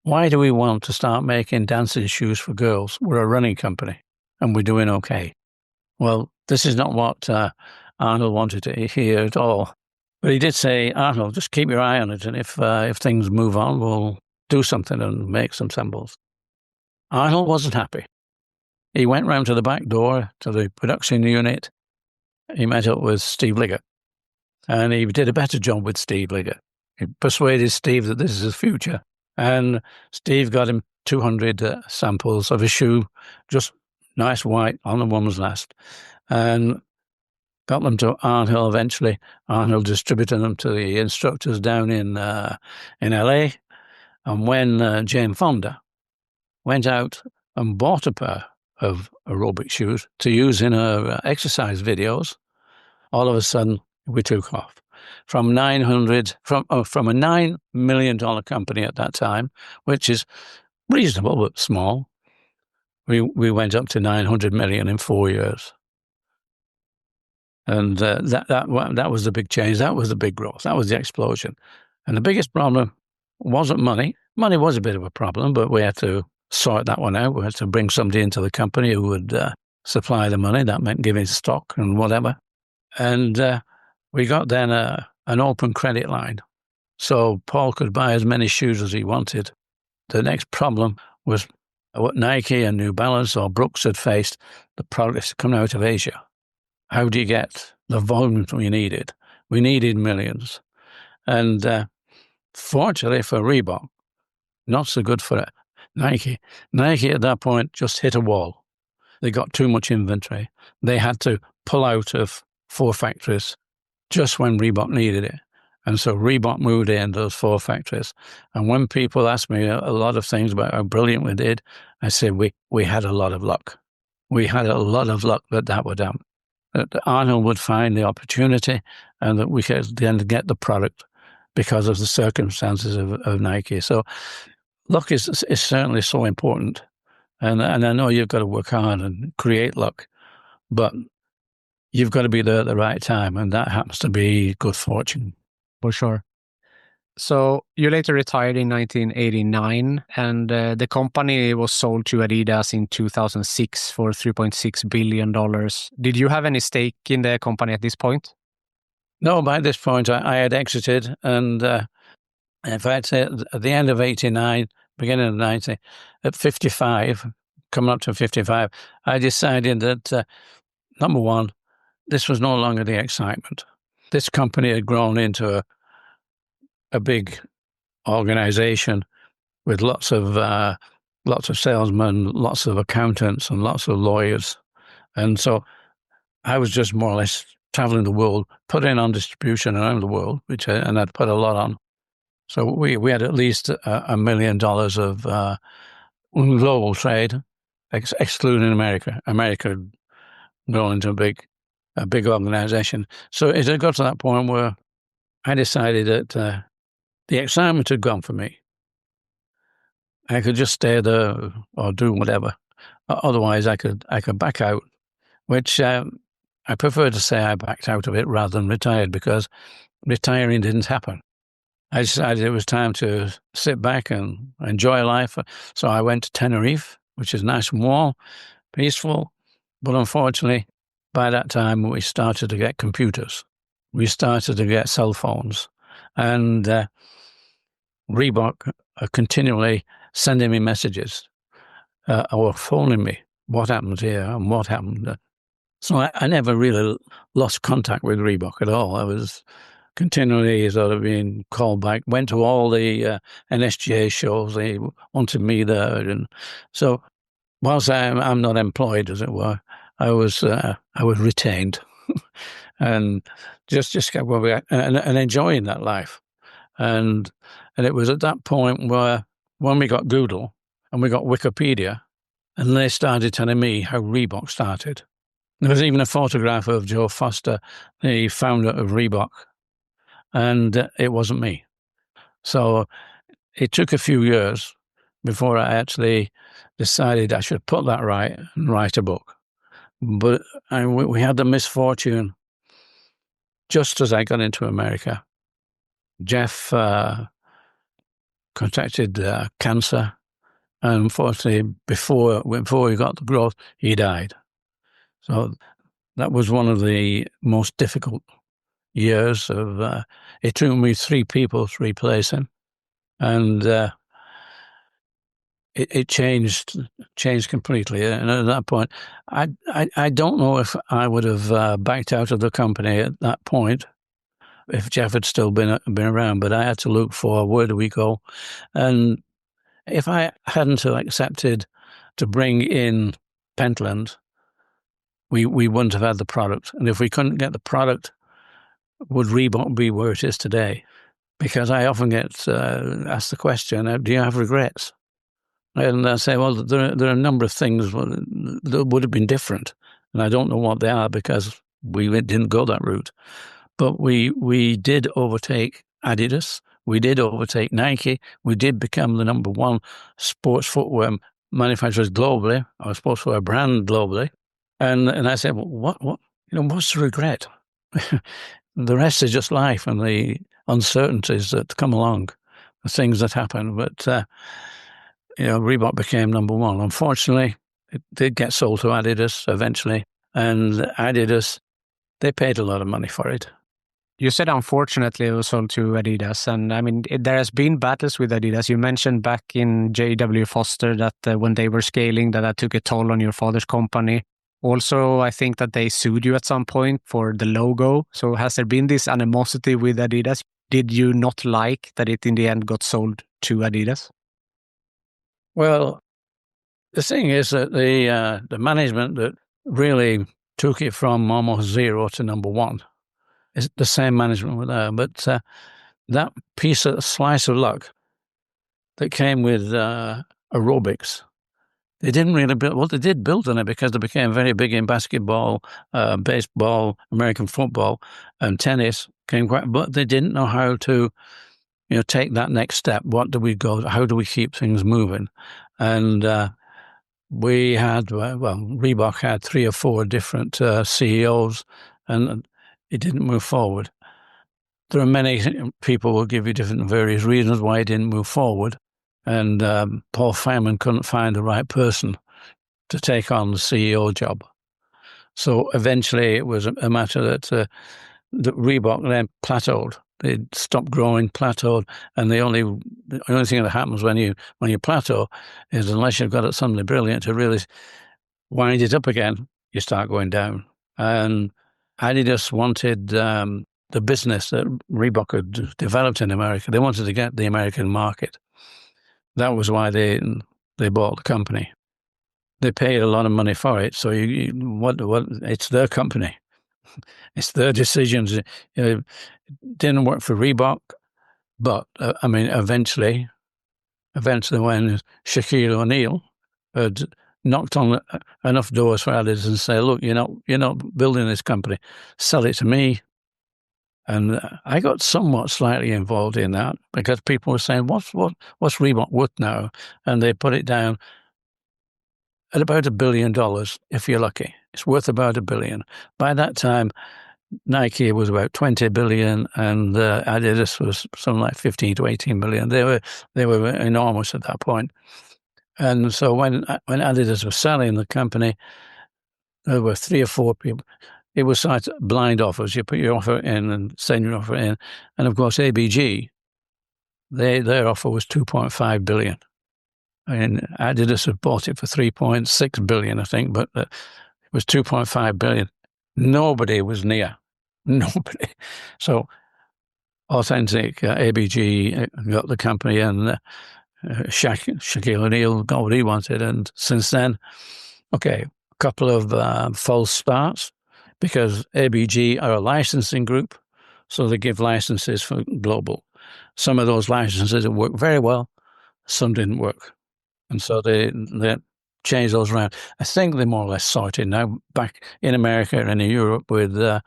why do we want to start making dancing shoes for girls? We're a running company and we're doing okay. Well, this is not what Arnold wanted to hear at all. But he did say, Arnold, just keep your eye on it. And if things move on, we'll do something and make some samples. Arnold wasn't happy. He went round to the back door to the production unit. He met up with Steve Liggett. And he did a better job with Steve Liggett. He persuaded Steve that this is his future. And Steve got him 200 samples of a shoe, just nice white on a woman's last. And got them to Arnold eventually. Arnold distributed them to the instructors down in LA. And when Jane Fonda went out and bought a pair of aerobic shoes to use in her exercise videos, all of a sudden we took off. From a $9 million company at that time, which is reasonable but small, we went up to 900 million in 4 years. And that was the big change. That was the big growth. That was the explosion. And the biggest problem wasn't money. Money was a bit of a problem, but we had to sort that one out. We had to bring somebody into the company who would supply the money. That meant giving stock and whatever. And we got then an open credit line. So Paul could buy as many shoes as he wanted. The next problem was what Nike and New Balance or Brooks had faced, the products coming out of Asia. How do you get the volume we needed? We needed millions. And fortunately for Reebok, not so good for Nike. Nike at that point just hit a wall. They got too much inventory. They had to pull out of 4 factories just when Reebok needed it. And so Reebok moved in those 4 factories. And when people ask me a lot of things about how brilliant we did, I say we had a lot of luck. We had a lot of luck that would happen. That Arnold would find the opportunity and that we could then get the product because of the circumstances of Nike. So luck is certainly so important. And I know you've got to work hard and create luck, but you've got to be there at the right time, and that happens to be good fortune. For sure. So you later retired in 1989, and the company was sold to Adidas in 2006 for $3.6 billion. Did you have any stake in the company at this point? No, by this point, I had exited, and in fact, at the end of 89, beginning of 90, at 55, coming up to 55, I decided that, number one, this was no longer the excitement. This company had grown into a big organization with lots of salesmen, lots of accountants, and lots of lawyers. And so I was just more or less traveling the world, putting on distribution around the world, and I'd put a lot on. So we had at least $1 million of global trade, excluding America. America had grown into a big organization. So it had got to that point where I decided that the excitement had gone for me. I could just stay there or do whatever. Otherwise, I could back out, which I prefer to say I backed out of it rather than retired, because retiring didn't happen. I decided it was time to sit back and enjoy life. So I went to Tenerife, which is nice and warm, peaceful. But unfortunately, by that time, we started to get computers. We started to get cell phones. And Reebok are continually sending me messages or phoning me, what happened here and what happened. So I never really lost contact with Reebok at all. I was continually sort of being called back, went to all the NSGA shows. They wanted me there. And so whilst I'm not employed, as it were, I was retained and just kept and enjoying that life. And it was at that point where when we got Google and we got Wikipedia, and they started telling me how Reebok started. There was even a photograph of Joe Foster, the founder of Reebok, and it wasn't me. So it took a few years before I actually decided I should put that right and write a book. But we had the misfortune, just as I got into America, Jeff contracted cancer, and unfortunately, before he got the growth, he died. So that was one of the most difficult years of. It took me 3 people to replace him, and it changed completely. And at that point, I don't know if I would have backed out of the company at that point if Jeff had still been around. But I had to look for where do we go, and if I hadn't accepted to bring in Pentland, we wouldn't have had the product. And if we couldn't get the product, would Reebok be where it is today? Because I often get asked the question, do you have regrets? And I say, well, there are a number of things that would have been different. And I don't know what they are because we didn't go that route. But we did overtake Adidas. We did overtake Nike. We did become the number 1 sports footwear manufacturers globally, or sports footwear brand globally. And I said, well, what what's the regret? The rest is just life and the uncertainties that come along, the things that happen. But Reebok became number 1. Unfortunately, it did get sold to Adidas eventually, and Adidas, they paid a lot of money for it. You said unfortunately it was sold to Adidas, and I mean there has been battles with Adidas. You mentioned back in J.W. Foster that when they were scaling, that took a toll on your father's company. Also, I think that they sued you at some point for the logo. So has there been this animosity with Adidas? Did you not like that it in the end got sold to Adidas? Well, the thing is that the management that really took it from almost 0 to number 1. It's the same management were there, but that slice of luck that came with aerobics, they didn't really build. Well, they did build on it because they became very big in basketball, baseball, American football, and tennis. But they didn't know how to, take that next step. What do we go? How do we keep things moving? And we had, Reebok had 3 or 4 different CEOs, and it didn't move forward. There are many people who will give you different various reasons why it didn't move forward. And Paul Feynman couldn't find the right person to take on the CEO job. So eventually it was a matter that Reebok then plateaued. They stopped growing, plateaued, and the only thing that happens when you plateau is, unless you've got something brilliant to really wind it up again, you start going down. And Adidas wanted the business that Reebok had developed in America. They wanted to get the American market. That was why they bought the company. They paid a lot of money for it. So it's their company. It's their decisions. It didn't work for Reebok, but eventually when Shaquille O'Neal had knocked on enough doors for Adidas and say, "Look, you're not building this company. Sell it to me." And I got somewhat slightly involved in that, because people were saying, "What's Reebok worth now?" And they put it down at about $1 billion, if you're lucky. It's worth about $1 billion. By that time, Nike was about 20 billion, and Adidas was something like 15 to 18 billion. They were enormous at that point. And so when Adidas was selling the company, there were 3 or 4 people. It was like blind offers. You put your offer in and send your offer in. And of course, ABG, their offer was 2.5 billion. And Adidas had bought it for 3.6 billion, I think, but it was 2.5 billion. Nobody was near. Nobody. So authentic ABG got the company, and Shaquille O'Neal got what he wanted. And since then, a couple of false starts, because ABG are a licensing group, so they give licenses for global. Some of those licenses work very well, some didn't work. And so they changed those around. I think they're more or less sorted now, back in America and in Europe with, I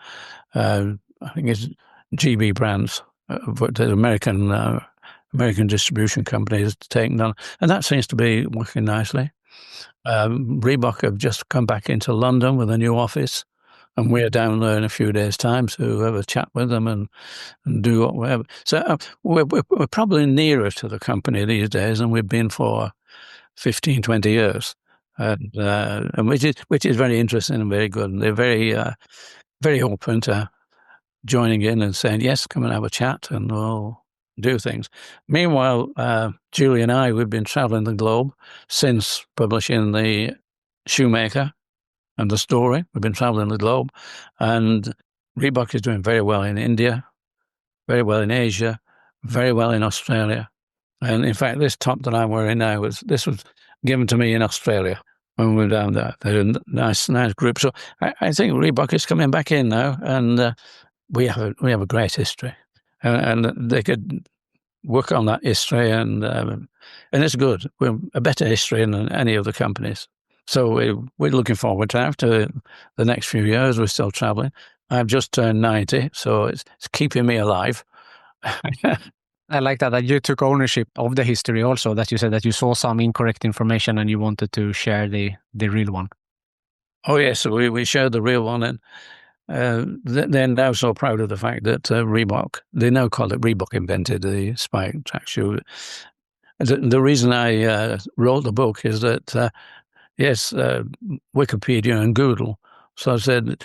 think it's GB brands, the American distribution companies taking on. And that seems to be working nicely. Reebok have just come back into London with a new office, and we're down there in a few days' time to have a chat with them and do whatever. So we're probably nearer to the company these days than we've been for 15, 20 years, and which is very interesting and very good. And they're very, very open to joining in and saying, "Yes, come and have a chat, and we'll do things." Meanwhile, Julie and I, we've been traveling the globe since publishing the Shoemaker and the story. We've been traveling the globe, and Reebok is doing very well in India, very well in Asia, very well in Australia. And in fact, this top that I'm wearing now was given to me in Australia when we were down there. They're a nice group. So I think Reebok is coming back in now, and we have a great history, and they could work on that history, and it's good. We're a better history than any of the companies. So we're looking forward to the next few years. We're still traveling. I've just turned 90, so it's keeping me alive. I like that you took ownership of the history also, that you said that you saw some incorrect information and you wanted to share the real one. Oh, yes, so we shared the real one, and they're now so proud of the fact that Reebok, they now call it Reebok invented the spike track shoe. The reason I wrote the book is that, Wikipedia and Google, so I said,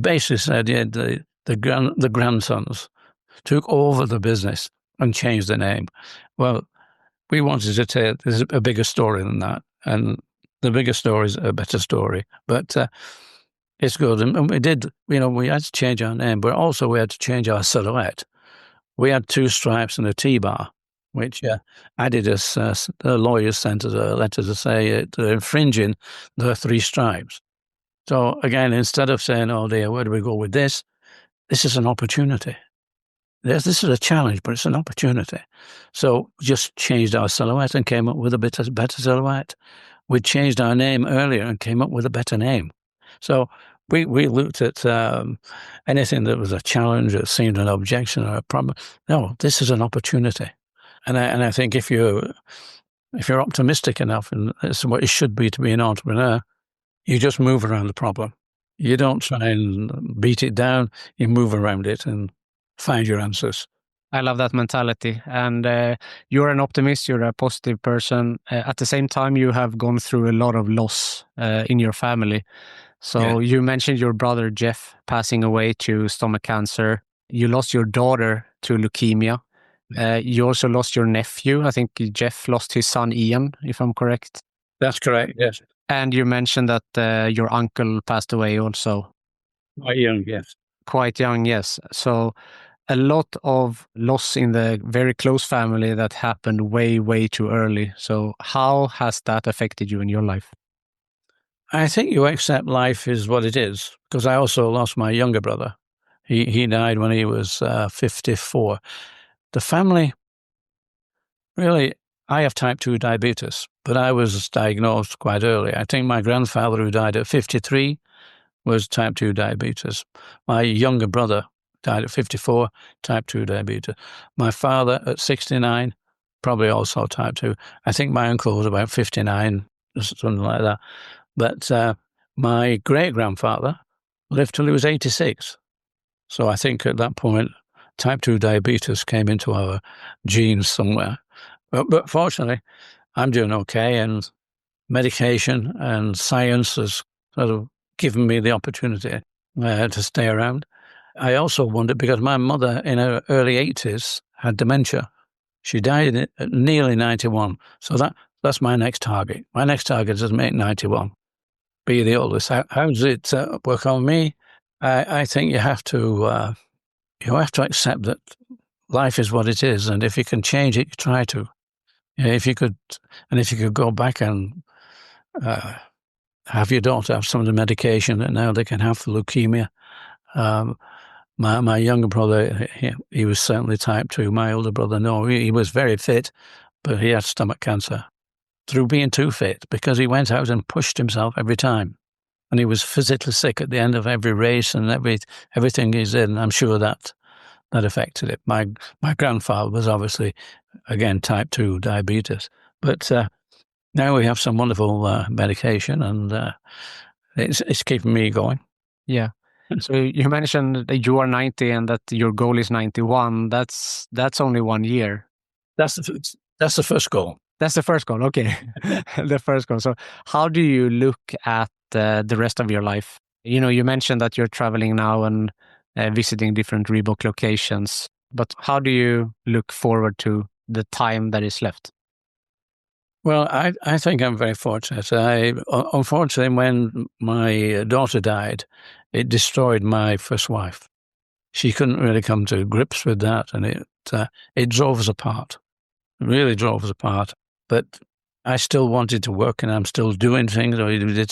basically said, the grandsons took over the business and changed the name. Well, we wanted to tell there's a bigger story than that, and the bigger story is a better story. But it's good, and we did. We had to change our name, but also we had to change our silhouette. We had 2 stripes and a T-bar, which Adidas, the lawyers sent us a letter to say they're infringing the 3 stripes. So again, instead of saying, "Oh dear, where do we go with this?" This is an opportunity. This is a challenge, but it's an opportunity. So we just changed our silhouette and came up with a better silhouette. We changed our name earlier and came up with a better name. So We looked at anything that was a challenge, that seemed an objection or a problem. No, this is an opportunity. And I think if you're optimistic enough, and that's what it should be to be an entrepreneur, you just move around the problem. You don't try and beat it down. You move around it and find your answers. I love that mentality. And you're an optimist, you're a positive person. At the same time, you have gone through a lot of loss in your family. So you mentioned your brother Jeff passing away to stomach cancer. You lost your daughter to leukemia. You also lost your nephew. I think Jeff lost his son Ian, if I'm correct. That's correct, yes. And you mentioned that your uncle passed away also. Quite young, yes. Quite young, yes. So a lot of loss in the very close family that happened way, way too early. So how has that affected you in your life? I think you accept life is what it is, because I also lost my younger brother. He died when he was 54. The family, really, I have type 2 diabetes, but I was diagnosed quite early. I think my grandfather, who died at 53, was type 2 diabetes. My younger brother died at 54, type 2 diabetes. My father at 69, probably also type 2. I think my uncle was about 59, something like that. But my great-grandfather lived till he was 86. So I think at that point, type 2 diabetes came into our genes somewhere. But fortunately, I'm doing okay, and medication and science has sort of given me the opportunity to stay around. I also wondered, because my mother in her early 80s had dementia. She died at nearly 91. So that's my next target. My next target is to make 91. Be the oldest. How does it work on me? I think you have to accept that life is what it is, and if you can change it, you try to. If you could go back and have your daughter have some of the medication that now they can have for leukemia. My younger brother, he was certainly type 2. My older brother, no, he was very fit, but he had stomach cancer through being too fit, because he went out and pushed himself every time. And he was physically sick at the end of every race and everything he's in. I'm sure that affected it. My grandfather was obviously, again, type 2 diabetes. But now we have some wonderful medication, and it's keeping me going. Yeah. So you mentioned that you are 90 and that your goal is 91. That's only 1 year. That's the first goal. That's the first goal. Okay. The first goal. So how do you look at the rest of your life? You mentioned that you're traveling now and visiting different Reebok locations, but how do you look forward to the time that is left? Well, I think I'm very fortunate. Unfortunately, when my daughter died, it destroyed my first wife. She couldn't really come to grips with that, and it drove us apart. It really drove us apart. But I still wanted to work, and I'm still doing things. I did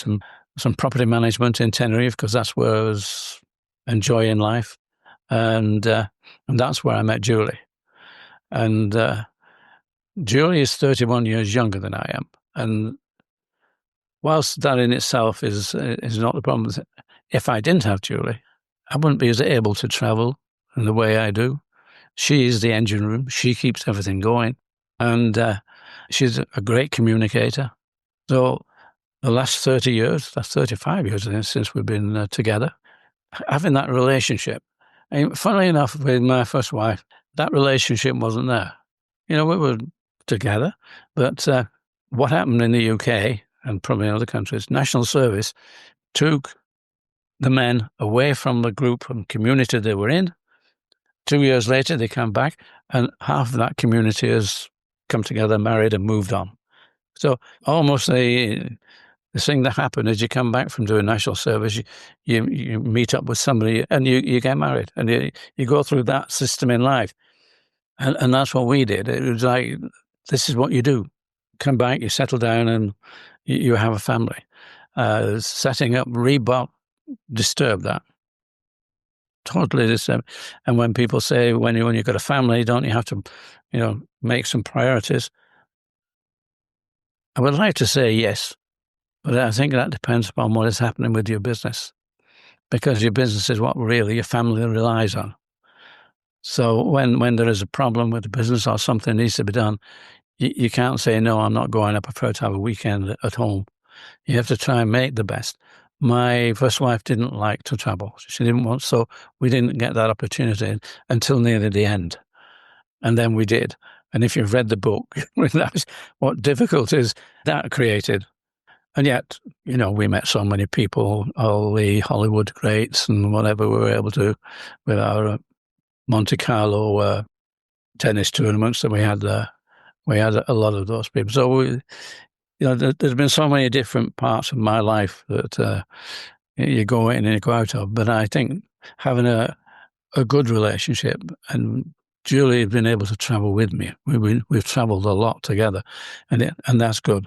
some property management in Tenerife, because that's where I was enjoying life, and that's where I met Julie. And Julie is 31 years younger than I am, and whilst that in itself is not the problem, if I didn't have Julie, I wouldn't be as able to travel in the way I do. She is the engine room. She keeps everything going, and she's a great communicator. So the last 30 years, that's 35 years since we've been together, having that relationship. And funnily enough, with my first wife, that relationship wasn't there. We were together, but what happened in the UK and probably in other countries, National Service took the men away from the group and community they were in. 2 years later, they came back, and half of that community has come together, married, and moved on. So almost the thing that happened is you come back from doing national service, you meet up with somebody, and you get married, and you go through that system in life. And that's what we did. It was like, this is what you do. Come back, you settle down, and you have a family. Setting up Reebok disturbed that. Totally disturbed. And when people say, when you've got a family, don't you have to, make some priorities? I would like to say yes, but I think that depends upon what is happening with your business. because your business is what really your family relies on. So when there is a problem with the business or something needs to be done, you can't say, no, I'm not going. I prefer to have a weekend at home. You have to try and make the best. My first wife didn't like to travel. She didn't want, so we didn't get that opportunity until nearly the end. And then we did. And if you've read the book, you realize what difficulties that created. And yet, we met so many people, all the Hollywood greats and whatever we were able to, with our Monte Carlo tennis tournaments that we had there. We had a lot of those people. So, there's been so many different parts of my life that you go in and you go out of. But I think having a good relationship, and Julie has been able to travel with me. We've traveled a lot together, and that's good.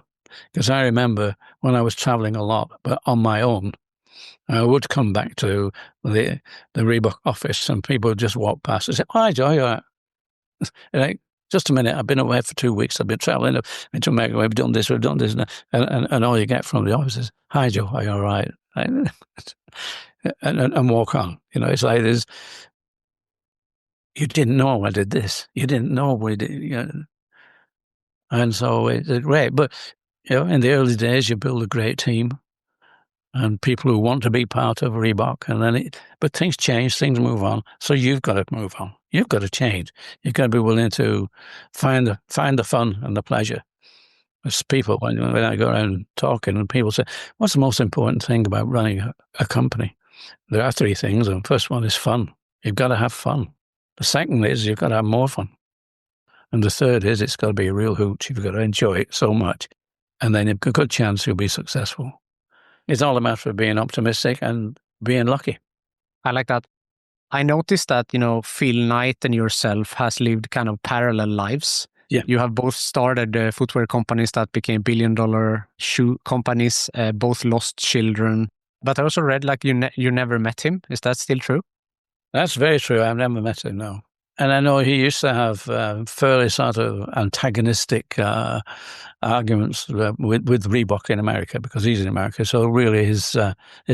Because I remember when I was traveling a lot, but on my own, I would come back to the Reebok office and people would just walk past and say, "Hi, Joe, you all right?" Like, just a minute, I've been away for 2 weeks. I've been traveling. I've been to America. We've done this. And all you get from the office is, "Hi, Joe, are you all right?" and walk on. It's like there's, you didn't know I did this. You didn't know we did. And so it's great. But, in the early days, you build a great team and people who want to be part of Reebok. And then but things change, things move on. So you've got to move on. You've got to change. You've got to be willing to find the fun and the pleasure. As people, when I go around talking and people say, what's the most important thing about running a company? There are 3 things. And the first one is fun. You've got to have fun. The second is you've got to have more fun. And the third is it's got to be a real hoot. You've got to enjoy it so much. And then you've got a good chance you'll be successful. It's all a matter of being optimistic and being lucky. I like that. I noticed that, Phil Knight and yourself has lived kind of parallel lives. Yeah. You have both started footwear companies that became billion-dollar shoe companies, both lost children. But I also read like you never met him. Is that still true? That's very true. I've never met him, no. And I know he used to have fairly sort of antagonistic arguments with Reebok in America, because he's in America. So really his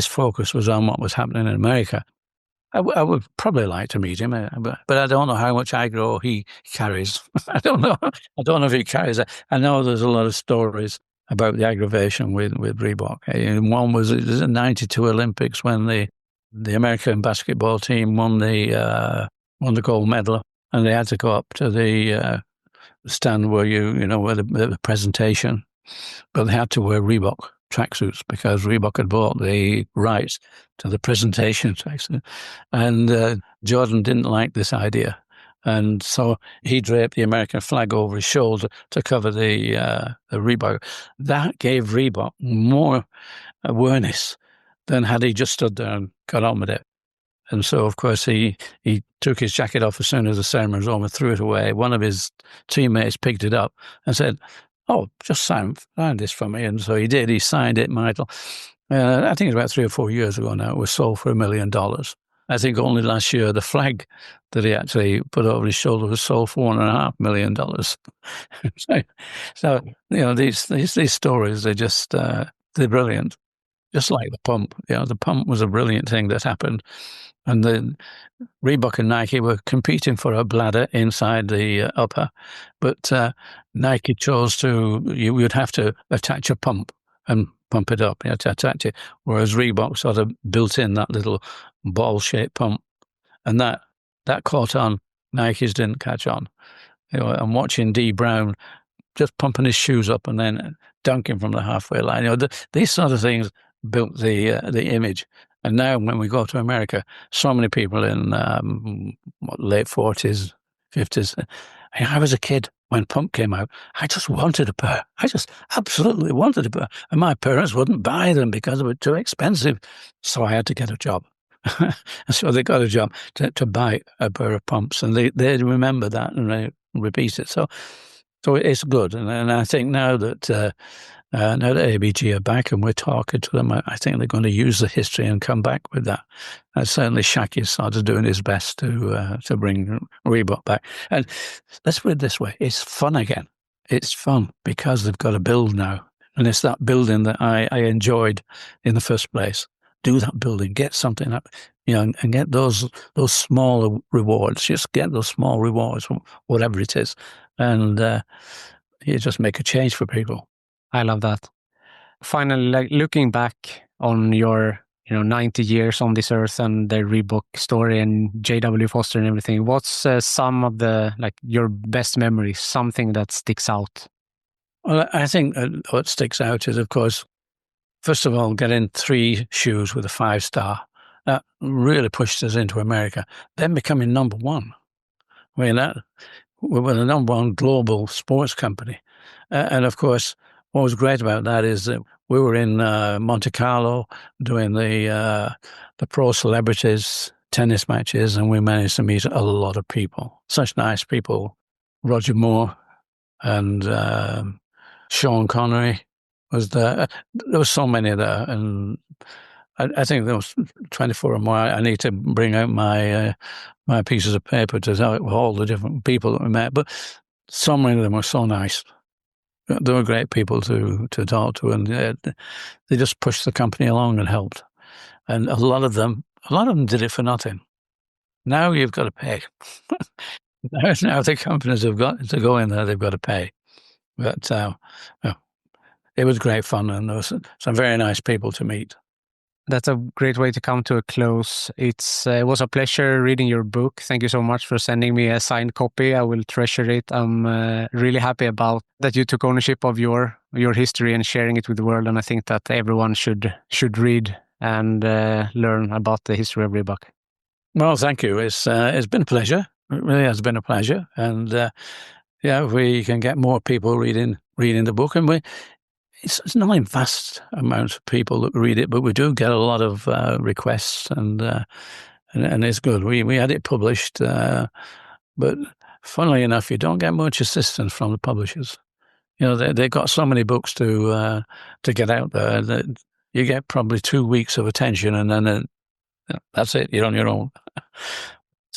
focus was on what was happening in America. I would probably like to meet him, but I don't know how much aggro he carries. I don't know. I don't know if he carries it. I know there's a lot of stories about the aggravation with Reebok. And one was the 92 Olympics when the American basketball team won the gold medal, and they had to go up to the stand where where the presentation, but they had to wear Reebok tracksuits because Reebok had bought the rights to the presentation tracksuit, and Jordan didn't like this idea, and so he draped the American flag over his shoulder to cover the Reebok. That gave Reebok more awareness than had he just stood there and got on with it. And so, of course, he took his jacket off as soon as the ceremony was over, threw it away. One of his teammates picked it up and said, "Oh, just sign this for me." And so he did. He signed it, Michael. I think it's about 3 or 4 years ago now. It was sold for $1 million. I think only last year, the flag that he actually put over his shoulder was sold for $1.5 million. So these stories, they're brilliant. Just like the pump. The pump was a brilliant thing that happened. And then Reebok and Nike were competing for a bladder inside the upper, but Nike chose you would have to attach a pump and pump it up. You had to attach it, whereas Reebok sort of built in that little ball-shaped pump, and that caught on. Nike's didn't catch on. I'm watching D. Brown just pumping his shoes up and then dunking from the halfway line. These sort of things built the image. And now when we go to America, so many people in late 40s, 50s, I was a kid when Pump came out. I just wanted a pair. I just absolutely wanted a pair. And my parents wouldn't buy them because they were too expensive. So I had to get a job. So they got a job to buy a pair of Pumps. And they remember that and they repeat it. So it's good. And I think now that ABG are back and we're talking to them, I think they're going to use the history and come back with that. And certainly Shaq is sort of doing his best to bring Reebok back. And let's put it this way, it's fun again. It's fun because they've got to build now. And it's that building that I enjoyed in the first place, do that building, get something up, and get those small rewards. Just get those small rewards, whatever it is, and you just make a change for people. I love that. Finally, like looking back on your 90 years on this earth and the Reebok story and J.W. Foster and everything, what's some of the your best memories, something that sticks out? Well, I think what sticks out is, of course, first of all, getting 3 shoes with a 5-star. That really pushed us into America. Then becoming number 1. I mean, we were the number 1 global sports company. And of course, what was great about that is that we were in Monte Carlo doing the pro celebrities tennis matches, and we managed to meet a lot of people. Such nice people. Roger Moore and Sean Connery was there. There were so many there, and I think there was 24 or more. I need to bring out my pieces of paper to tell all the different people that we met, but so many of them were so nice. They were great people to talk to, and they just pushed the company along and helped. And a lot of them did it for nothing. Now you've got to pay. Now the companies have got to go in there, they've got to pay. But it was great fun, and there was some very nice people to meet. That's a great way to come to a close. It was a pleasure reading your book. Thank you so much for sending me a signed copy. I will treasure it. I'm really happy about that you took ownership of your history and sharing it with the world. And I think that everyone should read and learn about the history of Reebok. Well, thank you. It's been a pleasure. It really has been a pleasure. And if we can get more people reading the book, and it's not in vast amounts of people that read it, but we do get a lot of requests, and it's good. We had it published, but funnily enough, you don't get much assistance from the publishers. They've got so many books to get out there that you get probably 2 weeks of attention, and then that's it. You're on your own.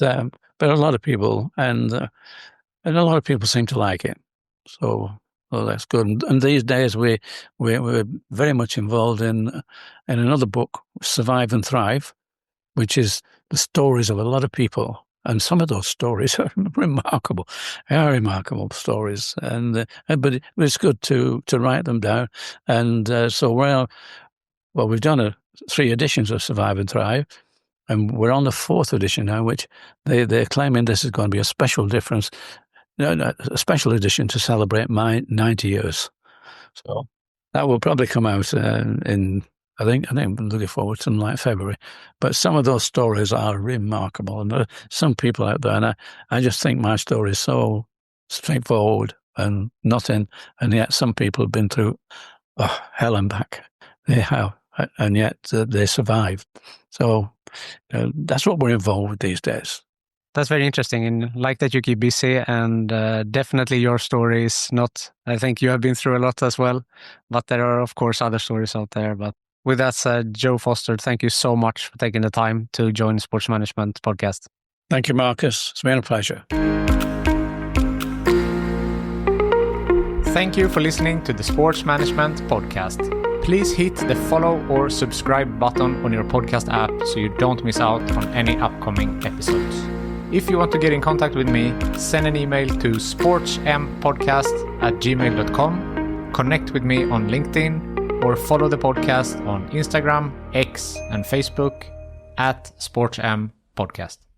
But a lot of people, and a lot of people seem to like it. So. Well, that's good. And these days we're very much involved in another book, Survive and Thrive, which is the stories of a lot of people. And some of those stories are remarkable. They are remarkable stories. But it's good to write them down. And so we've done 3 editions of Survive and Thrive, and we're on the 4th edition now, which they're claiming this is going to be a special difference. A special edition to celebrate my 90 years. So that will probably come out in, I think I'm looking forward to like February. But some of those stories are remarkable. And there are some people out there, and I just think my story is so straightforward and nothing. And yet some people have been through hell and back. They have. And yet they survived. So that's what we're involved with these days. That's very interesting, and like that you keep busy, and definitely your story is not, I think you have been through a lot as well, but there are of course other stories out there. But with that said, Joe Foster, thank you so much for taking the time to join the Sports Management Podcast. Thank you, Marcus. It's been a pleasure. Thank you for listening to the Sports Management Podcast. Please hit the follow or subscribe button on your podcast app so you don't miss out on any upcoming episodes. If you want to get in contact with me, send an email to sportsmpodcast@gmail.com, connect with me on LinkedIn, or follow the podcast on Instagram, X, and Facebook @SportsMPodcast.